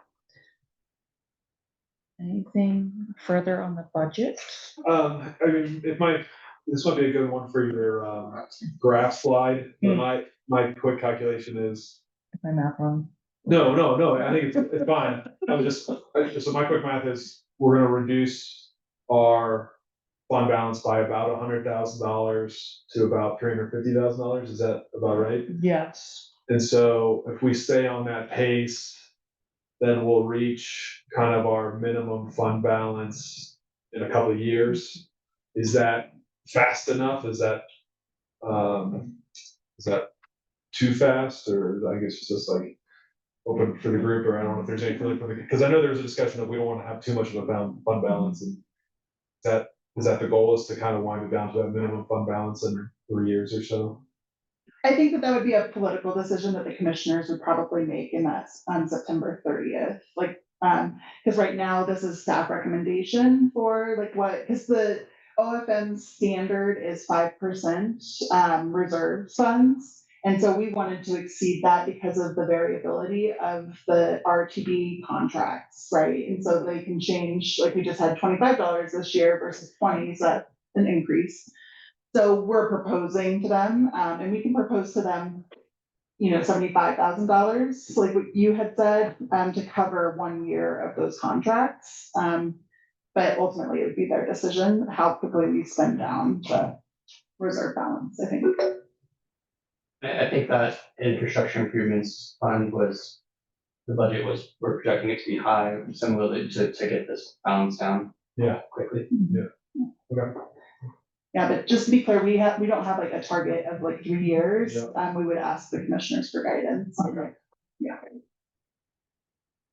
Anything further on the budget? I mean, this might be a good one for your graph slide, but my quick calculation is, Is my math wrong? no, I think it's fine. So my quick math is, we're gonna reduce our fund balance by about $100,000 to about $350,000. Is that about right? Yes. And so if we stay on that pace, then we'll reach kind of our minimum fund balance in a couple of years. Is that fast enough? Is that too fast? Or I guess it's just like open for the group, or I don't know if there's any feeling for the, because I know there was a discussion of we don't want to have too much of a fund balance. And is that the goal, is to kind of wind it down to that minimum fund balance in 3 years or so? I think that would be a political decision that the commissioners would probably make, and that's on September 30th. Like, because right now this is staff recommendation for like what, because OFM's standard is 5%, reserve funds. And so we wanted to exceed that because of the variability of the RTB contracts, right? And so they can change, like we just had $25 this year versus 20, so that's an increase. So we're proposing to them, and we can propose to them, $75,000, like what you had said, to cover 1 year of those contracts. But ultimately, it would be their decision how quickly we spend down the reserve balance, I think. I think that infrastructure improvements fund was, the budget was, we're projecting it to be high, similarly to get this balance down. Yeah. Quickly. Okay. Yeah, but just to be clear, we don't have like a target of like 3 years. Yeah. We would ask the commissioners for guidance. Okay. Yeah.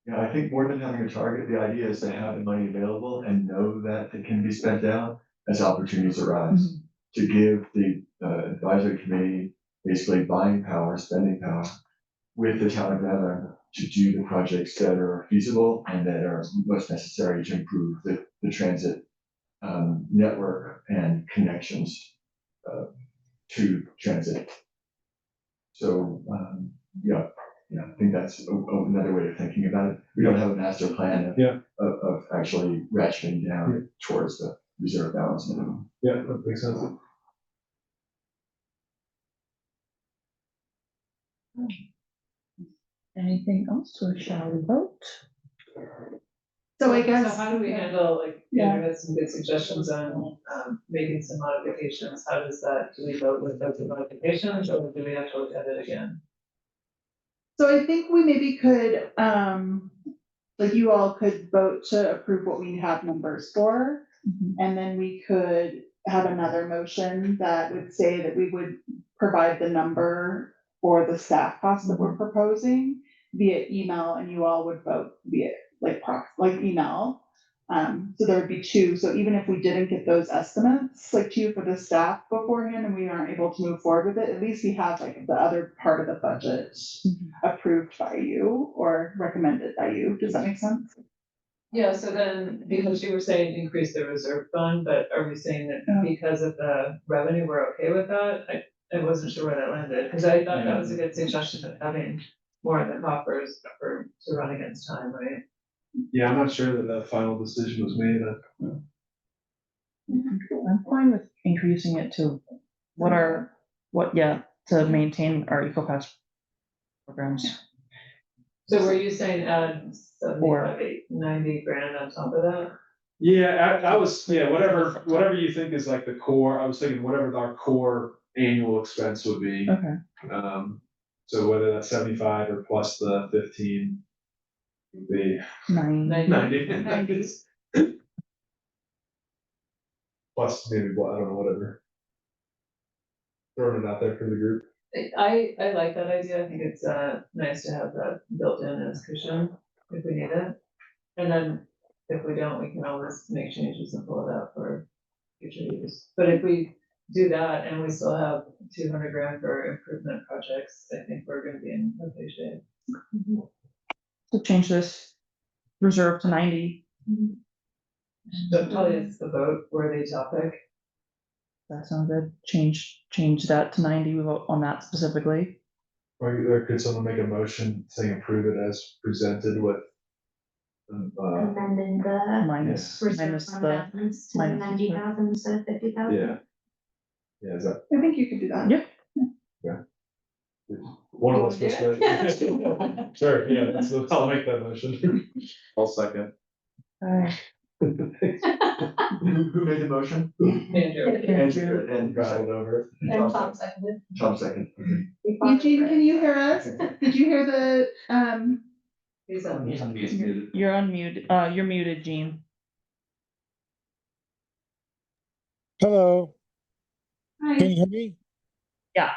Yeah, I think more than having a target, the idea is to have the money available and know that it can be spent down as opportunities arise. To give the advisory committee basically buying power, spending power with the town of Netherland to do the projects that are feasible and that are most necessary to improve the transit network and connections to transit. So, I think that's another way of thinking about it. We don't have a master plan of actually ratcheting down towards the reserve balance minimum. Yeah, that makes sense. Anything else, or shall we vote? So I guess. So how do we handle, like, Yeah. Andrew had some good suggestions on, making some modifications, how does that, do we vote with those modifications, or do we have to look at it again? So I think we maybe could, like you all could vote to approve what we have numbers for. And then we could have another motion that would say that we would provide the number for the staff costs that we're proposing via email, and you all would vote via like email. So there would be two. So even if we didn't get those estimates, like two for the staff beforehand, and we aren't able to move forward with it, at least we have like the other part of the budget approved by you or recommended by you. Does that make sense? Yeah, so then, because you were saying increase the reserve fund, but are we saying that because of the revenue, we're okay with that? I wasn't sure where that landed, because I thought that was a good suggestion of having more in the coffers to run against time, right? Yeah, I'm not sure that the final decision was made. I'm fine with increasing it to to maintain our EcoPass programs. So were you saying add 75, 90 grand on top of that? Yeah, I was, whatever you think is like the core, I was thinking whatever our core annual expense would be. Okay. So whether that's 75 or plus the 15 would be 90. Plus maybe, I don't know, whatever. Throwing it out there for the group. I like that idea. I think it's nice to have that built in as cushion if we need it. And then if we don't, we can always make changes and pull it out for future use. But if we do that and we still have 200 grand for improvement projects, I think we're gonna be in okay shape. So change this reserve to 90. So probably it's the vote worthy topic. That sounds good. Change that to 90. We vote on that specifically. Or could someone make a motion saying approve it as presented with? Amending the Minus reserve fund the balance to minus 90,000 instead of 50,000. Yeah. Yeah, is that I think you could do that. Yep. one of us was Sure, yeah, I'll make that motion. I'll second. Who made the motion? Andrew. Andrew, and rattled over. And Tom seconded. Tom second. Eugene, can you hear us? Did you hear the, He's on. He's on He's mute. muted. You're unmuted. You're muted, Gene. Hello, hi. can you hear me? Yeah.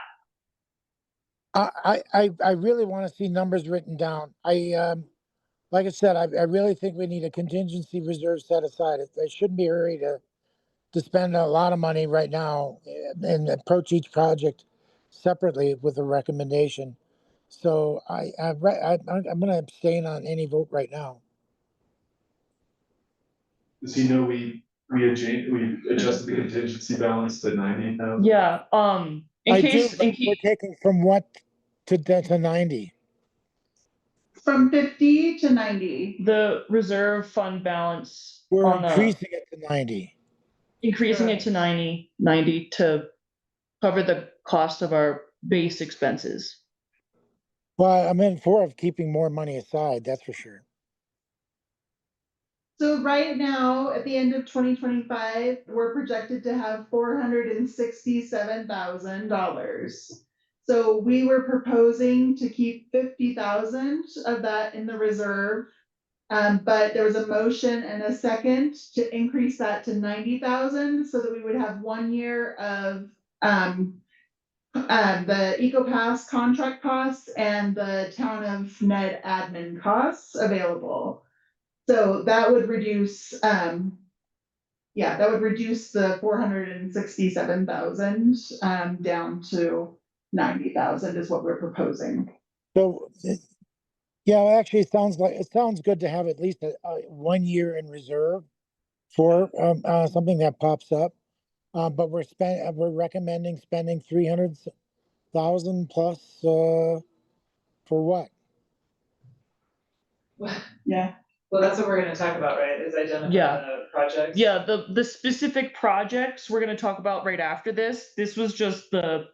I really want to see numbers written down. Like I said, I really think we need a contingency reserve set aside. I shouldn't be hurried to spend a lot of money right now and approach each project separately with a recommendation. So I'm going to abstain on any vote right now. Does he know we we adjusted the contingency balance to 90,000. Yeah, in I do, case, but we're taking from what to 90? From 50 to 90. the reserve fund balance We're on the, increasing it to 90. increasing it to 90 to cover the cost of our base expenses. Well, I'm in for of keeping more money aside, that's for sure. So right now, at the end of 2025, we're projected to have $467,000. So we were proposing to keep 50,000 of that in the reserve. But there was a motion and a second to increase that to 90,000 so that we would have 1 year of the EcoPass contract costs and the town of Ned admin costs available. So that would reduce, that would reduce the 467,000 down to 90,000 is what we're proposing. So, yeah, actually, it sounds good to have at least a 1 year in reserve for something that pops up. But we're recommending spending 300,000 plus for what? Yeah. Well, that's what we're gonna talk about, right, is identify Yeah. the projects. Yeah, the specific projects we're gonna talk about right after this. This was just the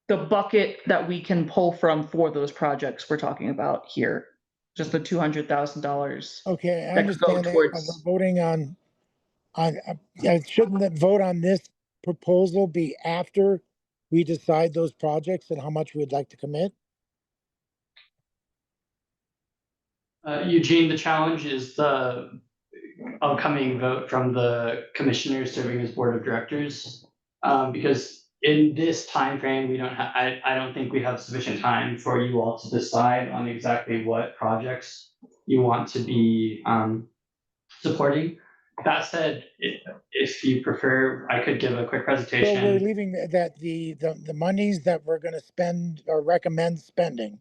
bucket that we can pull from for those projects we're talking about here. Just the $200,000. Okay, I That could go understand that, but towards- we're voting on, shouldn't the vote on this proposal be after we decide those projects and how much we'd like to commit? Eugene, the challenge is the upcoming vote from the commissioners serving as board of directors. Because in this time frame, we don't have, I don't think we have sufficient time for you all to decide on exactly what projects you want to be supporting. That said, if you prefer, I could give a quick So we're presentation. leaving that the monies that we're gonna spend or recommend spending,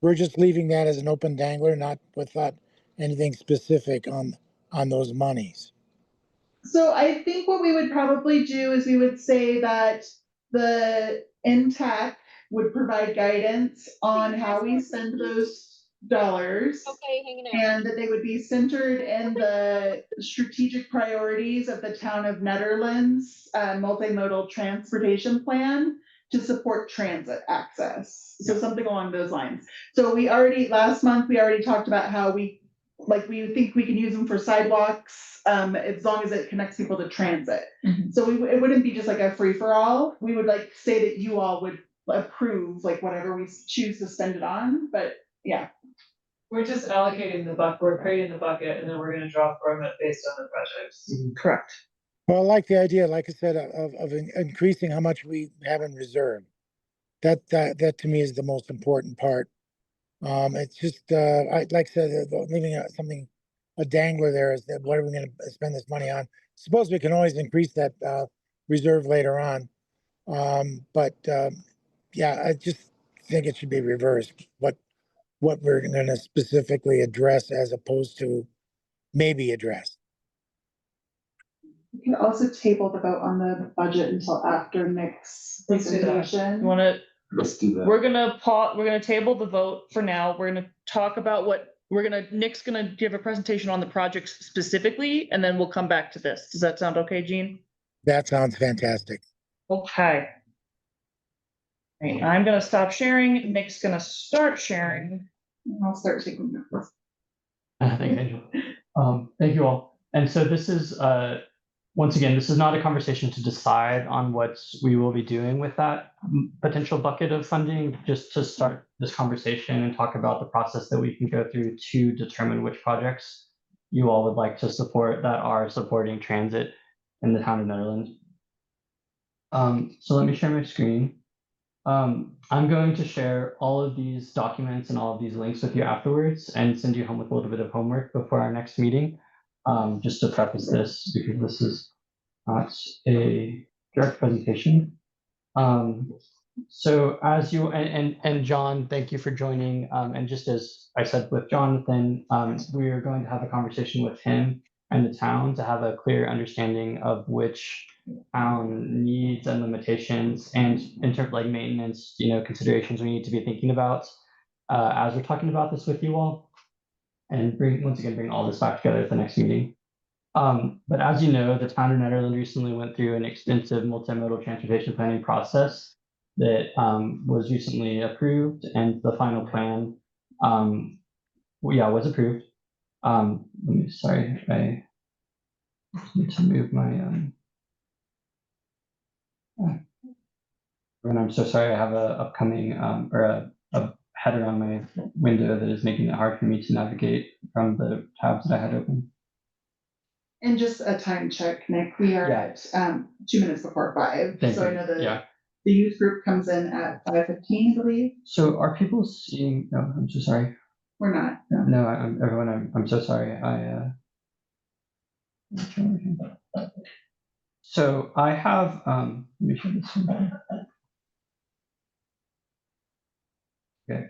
we're just leaving that as an open dangler, not without anything specific on those monies. So I think what we would probably do is we would say that the NTAC would provide guidance on how we spend those dollars. Okay, hanging out. And that they would be centered in the strategic priorities of the town of Netherlands multimodal transportation plan to support transit access. So something along those lines. So last month, we already talked about how we think we can use them for sidewalks, as long as it connects people to transit. Mhm. So it wouldn't be just like a free for all. We would say that you all would approve whatever we choose to spend it on, but yeah. We're just allocating we're creating the bucket and then we're gonna draw from it based on the projects. Correct. Well, I like the idea, like I said, of increasing how much we have in reserve. That to me is the most important part. It's just, like I said, leaving something, a dangler there is that what are we gonna spend this money on? Suppose we can always increase that, reserve later on. Yeah, I just think it should be reversed, what we're gonna specifically address as opposed to maybe address. We can also table the vote on the budget until after Nick's Let's do that. You presentation. wanna, Let's do that. we're gonna table the vote for now. We're gonna talk about Nick's gonna give a presentation on the projects specifically, and then we'll come back to this. Does that sound okay, Jean? That sounds fantastic. Okay. Right, I'm gonna stop sharing. Nick's gonna start sharing. I'll start taking notes. Thank you, Angel. Thank you all. And so this is, once again, this is not a conversation to decide on what we will be doing with that potential bucket of funding, just to start this conversation and talk about the process that we can go through to determine which projects you all would like to support that are supporting transit in the town of Netherlands. So let me share my screen. I'm going to share all of these documents and all of these links with you afterwards and send you home with a little bit of homework before our next meeting. Just to preface this, because this is not a direct presentation. So as you, and John, thank you for joining. And just as I said with Jonathan, we are going to have a conversation with him and the town to have a clear understanding of which town needs and limitations and in terms of like maintenance, considerations we need to be thinking about as we're talking about this with you all. And once again, bring all this back together at the next meeting. But as you know, the town of Nederland recently went through an extensive multimodal transportation planning process that was recently approved, and the final plan, was approved. I need to move my and I'm so sorry, I have a upcoming or a header on my window that is making it hard for me to navigate from the tabs that I had open. And just a time check, Nick, we are Yeah. at 2 minutes before 5, Thank so I you. know Yeah. the youth group comes in at 5:15, I believe. So are people seeing, no, I'm so sorry. We're not. No, I'm so sorry. So I have, let me show this one. Okay.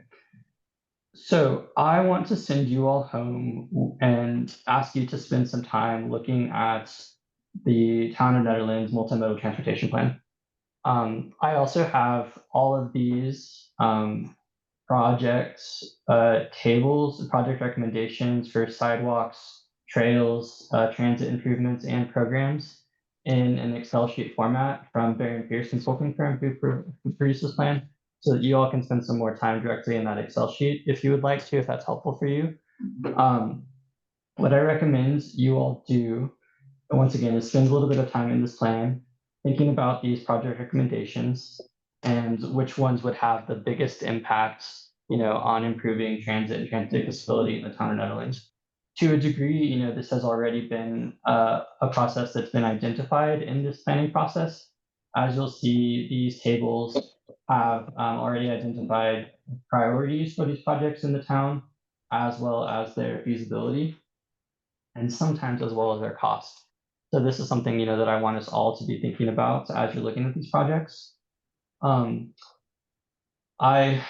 So I want to send you all home and ask you to spend some time looking at the Town of Nederland's multimodal transportation plan. I also have all of these projects, tables, project recommendations for sidewalks, trails, transit improvements, and programs in an Excel sheet format from Barron Pierce Consulting Firm who produced this plan, so that you all can spend some more time directly in that Excel sheet if you would like to, if that's helpful for you. What I recommend you all do, once again, is spend a little bit of time in this plan, thinking about these project recommendations and which ones would have the biggest impacts, on improving transit and transit accessibility in the town of Netherlands. To a degree, this has already been a process that's been identified in this planning process. As you'll see, these tables have already identified priorities for these projects in the town, as well as their feasibility, and sometimes as well as their cost. So this is something, that I want us all to be thinking about as you're looking at these projects. I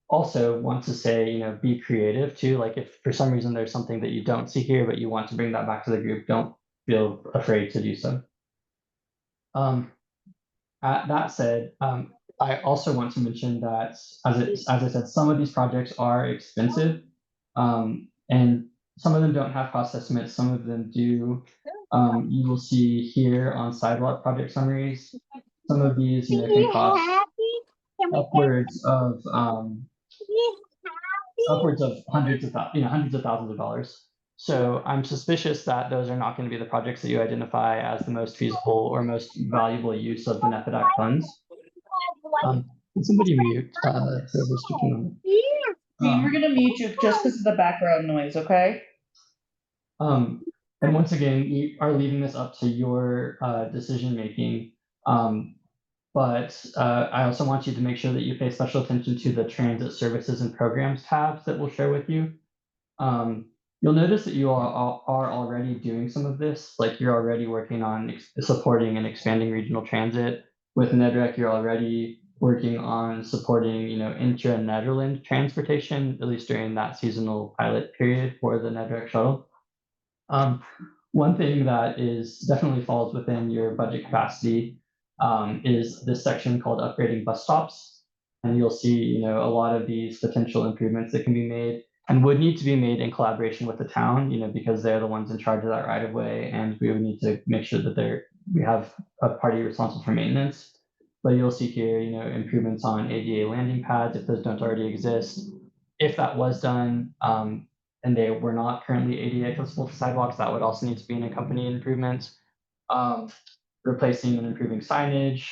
also want to say, be creative too. Like if for some reason there's something that you don't see here, but you want to bring that back to the group, don't feel afraid to do so. That said, I also want to mention that as I said, some of these projects are expensive, and some of them don't have cost estimates, some of them do. You will see here on sidewalk project summaries, some of these, can cost upwards of hundreds of thousands of dollars. So I'm suspicious that those are not going to be the projects that you identify as the most feasible or most valuable use of the NEPPIDAC funds. Can somebody mute whoever's speaking? We're gonna mute you just because of the background noise, okay? And once again, we are leaving this up to your decision making. But I also want you to make sure that you pay special attention to the transit services and programs tabs that we'll share with you. You'll notice that you all are already doing some of this, like you're already working on supporting and expanding regional transit. With NEDREC, you're already working on supporting, intra-Nederland transportation, at least during that seasonal pilot period for the NEDREC shuttle. One thing that is definitely falls within your budget capacity is this section called upgrading bus stops. And you'll see, a lot of these potential improvements that can be made and would need to be made in collaboration with the town, because they're the ones in charge of that right of way, and we would need to make sure that we have a party responsible for maintenance. But you'll see here, improvements on ADA landing pads if those don't already exist. If that was done, and they were not currently ADA accessible to sidewalks, that would also need to be an accompanying improvement. Replacing and improving signage,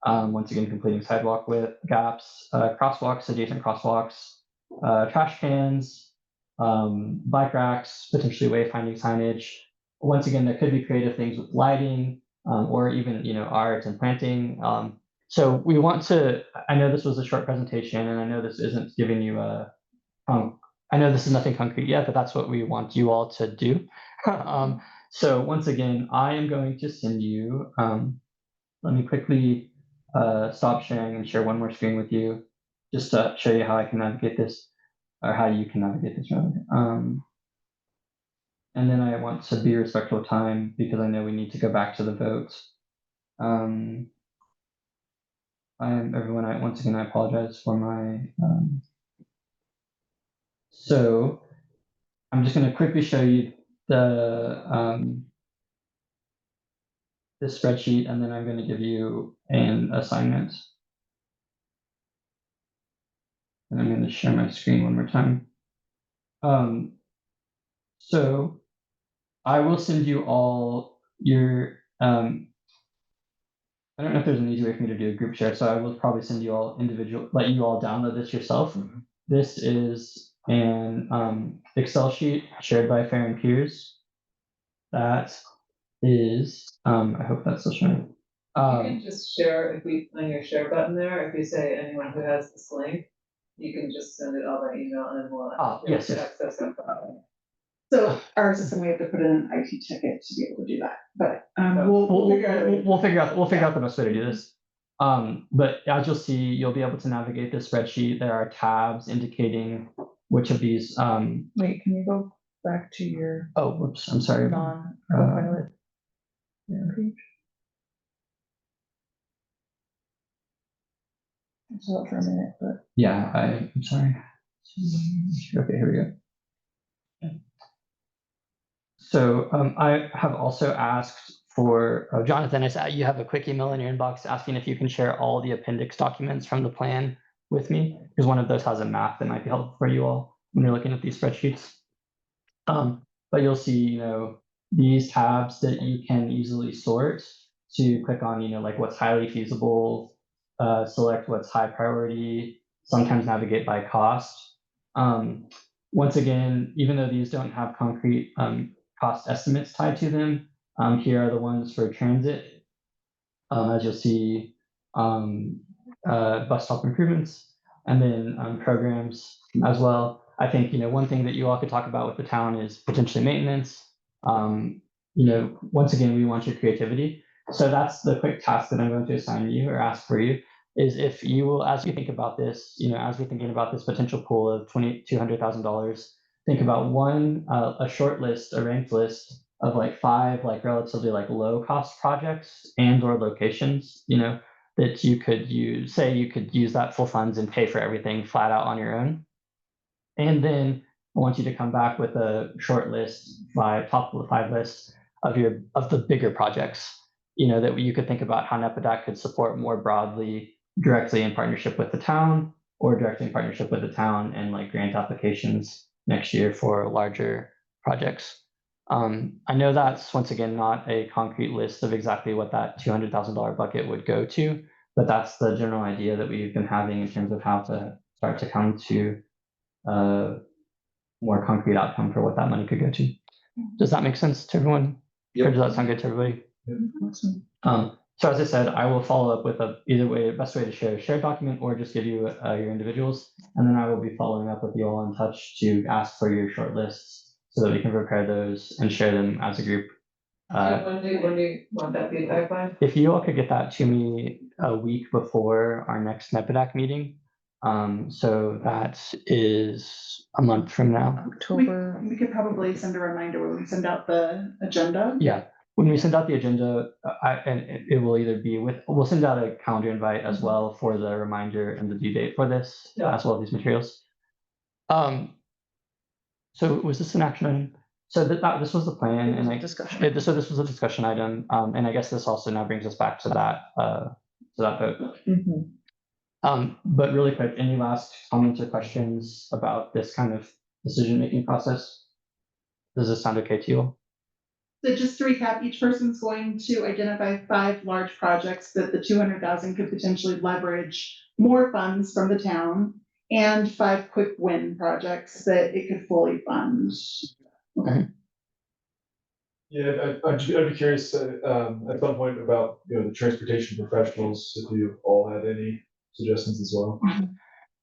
once again, completing sidewalk width gaps, crosswalks, adjacent crosswalks, trash cans, bike racks, potentially wayfinding signage. Once again, there could be creative things with lighting, or even, art and planting. So we want to, I know this was a short presentation and I know this isn't giving you I know this is nothing concrete yet, but that's what we want you all to do. So once again, I am going to send you, let me quickly stop sharing and share one more screen with you, just to show you how I can navigate this, or how you can navigate this rather. And then I want to be respectful of time because I know we need to go back to the vote. Once again, I apologize for my, so I'm just gonna quickly show you the spreadsheet, and then I'm gonna give you an assignment. And I'm gonna share my screen one more time. So I will send you all your, I don't know if there's an easy way for me to do a group share, so I will probably send you all individual, let you all download this yourself. This is an Excel sheet shared by Fair and Peers. That is, I hope that's still showing. You can just share, if we, on your share button there, if you say anyone who has this link, you can just send it all by email and we'll. Yes, yes. Access it. So our system, we have to put in an IT ticket to be able to do that, but we'll figure out. We'll figure out the best way to do this. But as you'll see, you'll be able to navigate the spreadsheet. There are tabs indicating which of these. Wait, can you go back to your Oh, whoops, I'm sorry. non-copilot page? I saw it for a minute, but. Yeah, I'm sorry. Okay, here we go. So I have also asked for, Jonathan, you have a quick email in your inbox asking if you can share all the appendix documents from the plan with me, because one of those has a map that might be helpful for you all when you're looking at these spreadsheets. But you'll see, you know, these tabs that you can easily sort to click on, you know, like what's highly feasible, select what's high priority, sometimes navigate by cost. Once again, even though these don't have concrete cost estimates tied to them, here are the ones for transit. As you'll see, bus stop improvements, and then programs as well. I think, you know, one thing that you all could talk about with the town is potentially maintenance. You know, once again, we want your creativity. So that's the quick task that I'm going to assign you or ask for you, is if you will, as you think about this, you know, as we're thinking about this potential pool of $200,000, think about a short list, a ranked list of like 5 like relatively like low cost projects and or locations, you know, that you could use. Say you could use that full funds and pay for everything flat out on your own. And then I want you to come back with a short list, top of the 5 lists of the bigger projects, you know, that you could think about how NEPPIDAC could support more broadly, directly in partnership with the town, or directly in partnership with the town and like grant applications next year for larger projects. I know that's once again not a concrete list of exactly what that $200,000 bucket would go to, but that's the general idea that we've been having in terms of how to start to come to a more concrete outcome for what that money could go to. Does that make sense to everyone? Or does that sound good to everybody? So as I said, I will follow up with either way, best way to share a shared document or just give you your individuals. And then I will be following up with you all in touch to ask for your short lists so that we can prepare those and share them as a group. When do you want that feedback by? If you all could get that to me a week before our next NEPPIDAC meeting. So that is a month from now. October. We could probably send a reminder when we send out the agenda. Yeah, when we send out the agenda, it will either be we'll send out a calendar invite as well for the reminder and the due date for this, as well as these materials. So was this an action item? So this was the plan, and Discussion. so this was a discussion item, and I guess this also now brings us back to that vote. But really quick, any last comments or questions about this kind of decision-making process? Does this sound okay to you all? So just to recap, each person's going to identify 5 large projects that the 200,000 could potentially leverage more funds from the town, and 5 quick win projects that it could fully fund. Okay. Yeah, I'd be curious at some point about, you know, the transportation professionals, if you all had any suggestions as well.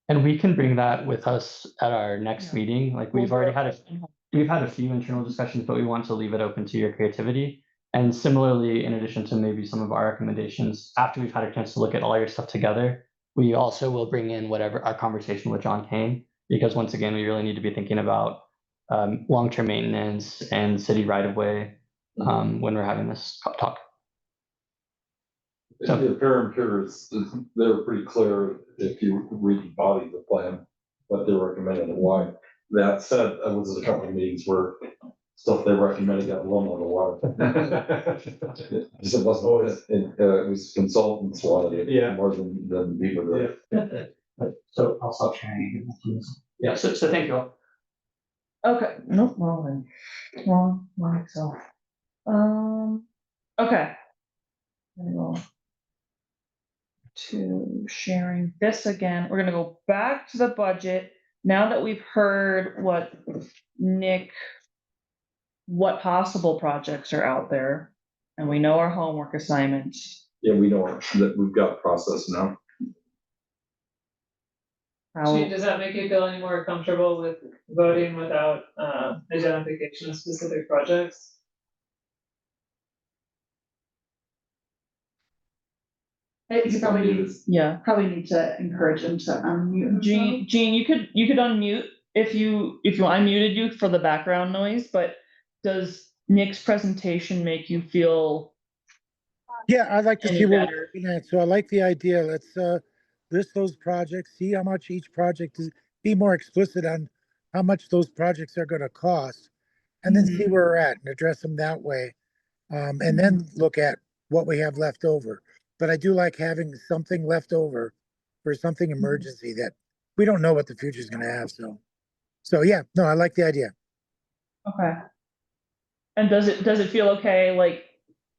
And we can bring that with us at our next meeting. Like we've had a few internal discussions, but we want to leave it open to your creativity. And similarly, in addition to maybe some of our recommendations, after we've had a chance to look at all your stuff together, we also will bring in whatever our conversation with John Kane, because once again, we really need to be thinking about long-term maintenance and city right-of-way, when we're having this talk. The parent peers, they're pretty clear if you read the body of the plan, what they're recommending and why. That said, I was at a couple of meetings where stuff they recommended got blown out of the water. Just it wasn't always, it was consultants wanted it. Yeah. More than people did. So I'll stop sharing. Yeah, so thank you all. Okay, nope, wrong then. Wrong Excel. Okay. Gonna go to sharing this again. We're gonna go back to the budget. Now that we've heard what possible projects are out there, and we know our homework assignments. Yeah, we know that we've got process now. Gene, does that make you feel any more comfortable with voting without identification of specific projects? It's probably need to encourage him to unmute himself. Gene, you could unmute if you I muted you for the background noise, but does Nick's presentation make you feel? Yeah, I'd like to Any see what better? we're looking at. So I like the idea. Let's list those projects, see how much each project is, be more explicit on how much those projects are gonna cost, and then see where we're at and address them that way. And then look at what we have left over. But I do like having something left over for something emergency that we don't know what the future is gonna have, so yeah, no, I like the idea. Okay. And does it feel okay, like,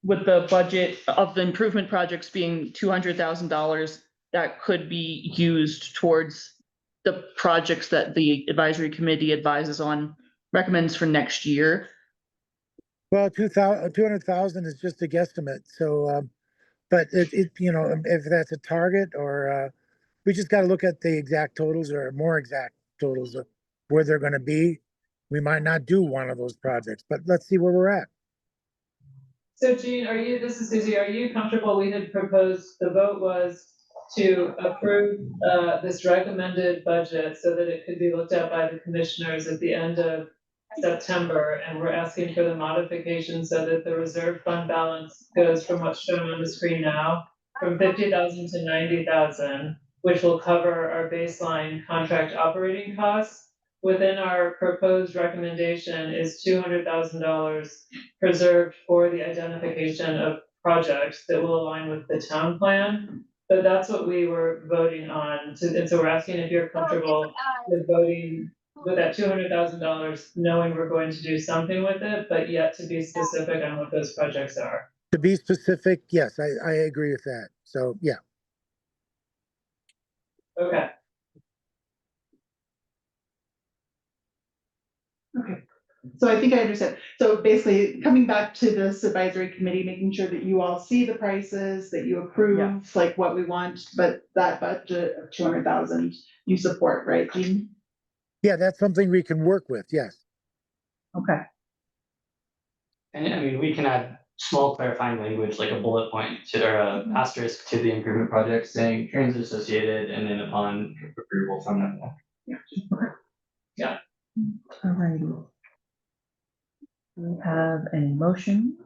with the budget of the improvement projects being $200,000, that could be used towards the projects that the advisory committee advises on, recommends for next year? Well, 200,000 is just a guesstimate, so, but it, you know, if that's a target or, we just gotta look at the exact totals or more exact totals of where they're gonna be. We might not do one of those projects, but let's see where we're at. So Gene, this is Susie, are you comfortable, we had proposed, the vote was to approve this recommended budget so that it could be looked at by the commissioners at the end of September, and we're asking for the modification so that the reserve fund balance goes from what's shown on the screen now, from 50,000 to 90,000, which will cover our baseline contract operating costs. Within our proposed recommendation is $200,000 preserved for the identification of projects that will align with the town plan. But that's what we were voting on, and so we're asking if you're comfortable with voting with that $200,000, knowing we're going to do something with it, but yet to be specific on what those projects are. To be specific, yes, I agree with that, so, yeah. Okay. Okay, so I think I understand. So basically, coming back to this advisory committee, making sure that you all see the prices, that you approve, like what we want, but that budget of 200,000, you support, right, Jean? Yeah, that's something we can work with, yes. Okay. And I mean, we can add small clarifying language, like a bullet point to, or a asterisk to the improvement project saying transit associated, and then upon approval from them. Yeah. All righty. Do we have any motion?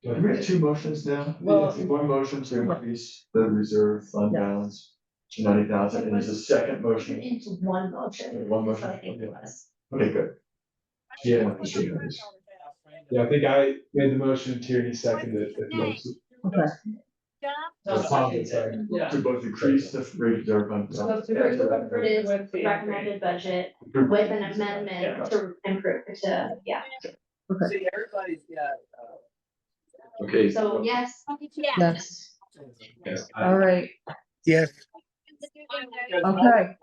Do we have two motions now? Well- One motion to increase the reserve fund Yes. balance to 90,000, and there's a second motion. Into one motion. One motion. So I think it was. Okay, good. Yeah. I see how it is. Yeah, I think I made the motion, Tierney seconded it. Okay. Yeah. To both increase the reserve fund. So to balance. approve It is with the recommended budget with an amendment to improve, yeah. Okay. So yes. Yes. Yes. All right. Yes, Okay.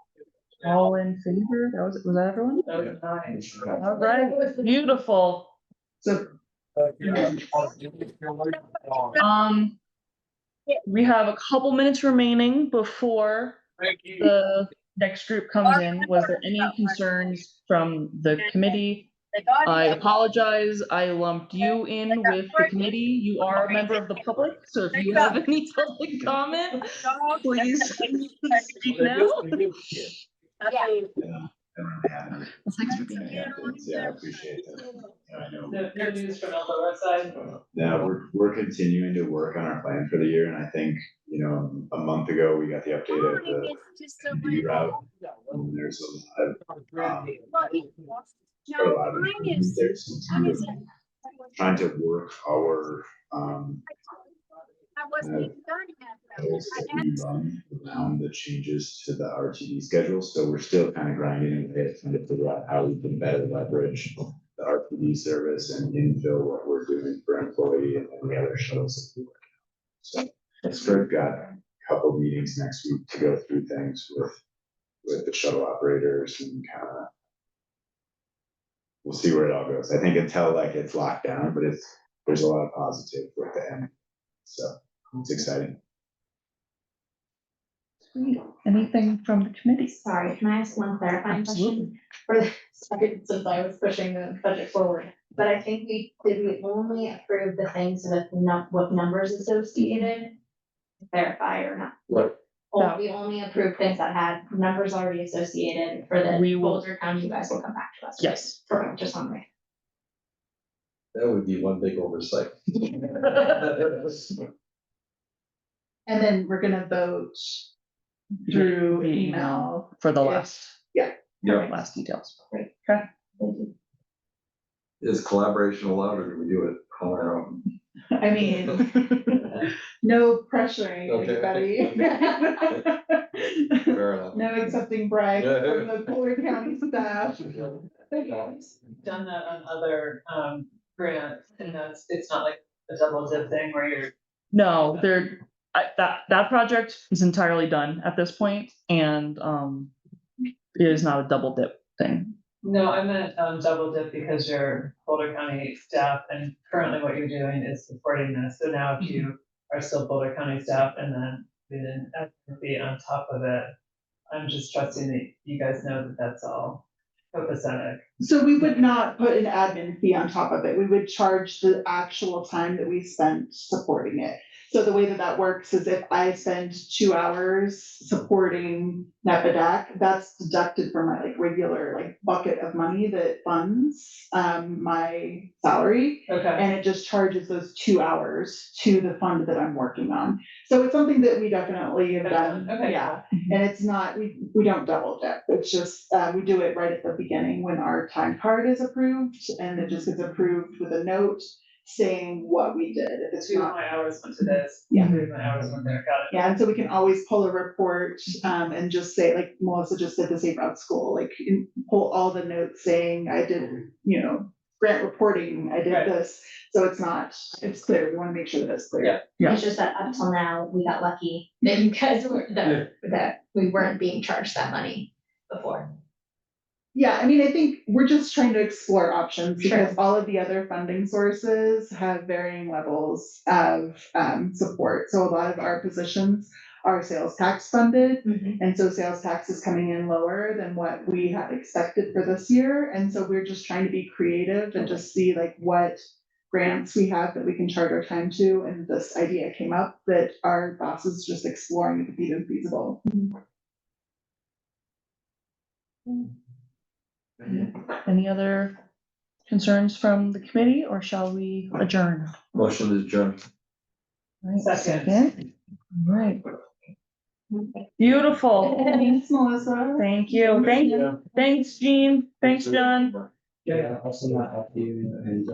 All in favor? Was that everyone? That was nice. All right. Beautiful. So We have a couple minutes remaining before the next group comes in. Was there any concerns from the committee? I apologize. I lumped you in with the committee. You are a member of the public, so if you have any public comment, please speak now. Well, thanks for being here. Yeah, I appreciate that. I know. No news from Alpha side. Yeah, we're continuing to work on our plan for the year, and I think, a month ago, we got the update of the ND route. And there's a lot of, improvement there, so trying to work our, goals that we run around the changes to the RTD schedule, so we're still kind of grinding away at trying to figure out how we can better leverage the RTD service and infill what we're doing for employee and the other shuttles that we work on. So we've got a couple meetings next week to go through things with the shuttle operators and kind of, we'll see where it all goes. I think until it's locked down, but there's a lot of positive with the end. So it's exciting. Sweet. Anything from the committee? Sorry, can I ask one clarifying question? For the, sorry, since I was pushing the budget forward, but I think we only approve the things with numbers associated? Verify or not? What? Or we only approve things that had numbers already associated for the We will- Boulder County, you guys will come back to us. Yes. Perfect, just one way. That would be one big oversight. And then we're gonna vote through email. For the If- last. yeah. Last details. Great. Okay. Thank you. Is collaboration allowed, or do we do it on our own? I mean, no pressuring Okay. anybody. Fair enough. No accepting bribes from the Boulder County staff. Done that on other grants, and it's not like a double dip thing where you're. No, that project is entirely done at this point, and it is not a double dip thing. No, I meant double dip because you're Boulder County staff, and currently what you're doing is supporting this. So now if you are still Boulder County staff and then we didn't be on top of it, I'm just trusting that you guys know that that's all copacetic. So we would not put an admin fee on top of it. We would charge the actual time that we spent supporting it. So the way that works is if I spend 2 hours supporting NEPPIDAC, that's deducted from my regular bucket of money that funds my salary. Okay. And it just charges those 2 hours to the fund that I'm working on. So it's something that we definitely have done. Okay. Yeah. And it's not, we don't double dip. It's just, we do it right at the beginning when our time card is approved, and it just gets approved with a note saying what we did. If it's 2 of not, my hours went to this. Yeah. 3 of my hours went there. Got it. yeah, and so we can always pull a report, and just say, like Melissa just did the Safe Route School, pull all the notes saying I did, grant reporting, I did Right. this. So it's clear. We want to make sure that it's clear. Yeah. Yeah. It's just that up till now, we got lucky that you guys were, that we weren't being charged that money before. Yeah, I mean, I think we're just trying to explore options Sure. because all of the other funding sources have varying levels of support. So a lot of our positions are sales tax funded. And so sales tax is coming in lower than what we had expected for this year. And so we're just trying to be creative and just see what grants we have that we can charge our time to. And this idea came up that our boss is just exploring if it's even feasible. Any other concerns from the committee, or shall we adjourn? Motion to adjourn. Right, Second. All right. Beautiful. Thanks, Melissa. Thank you. Thanks, Jean. Thanks, John. Yeah, I'll send that out to you and,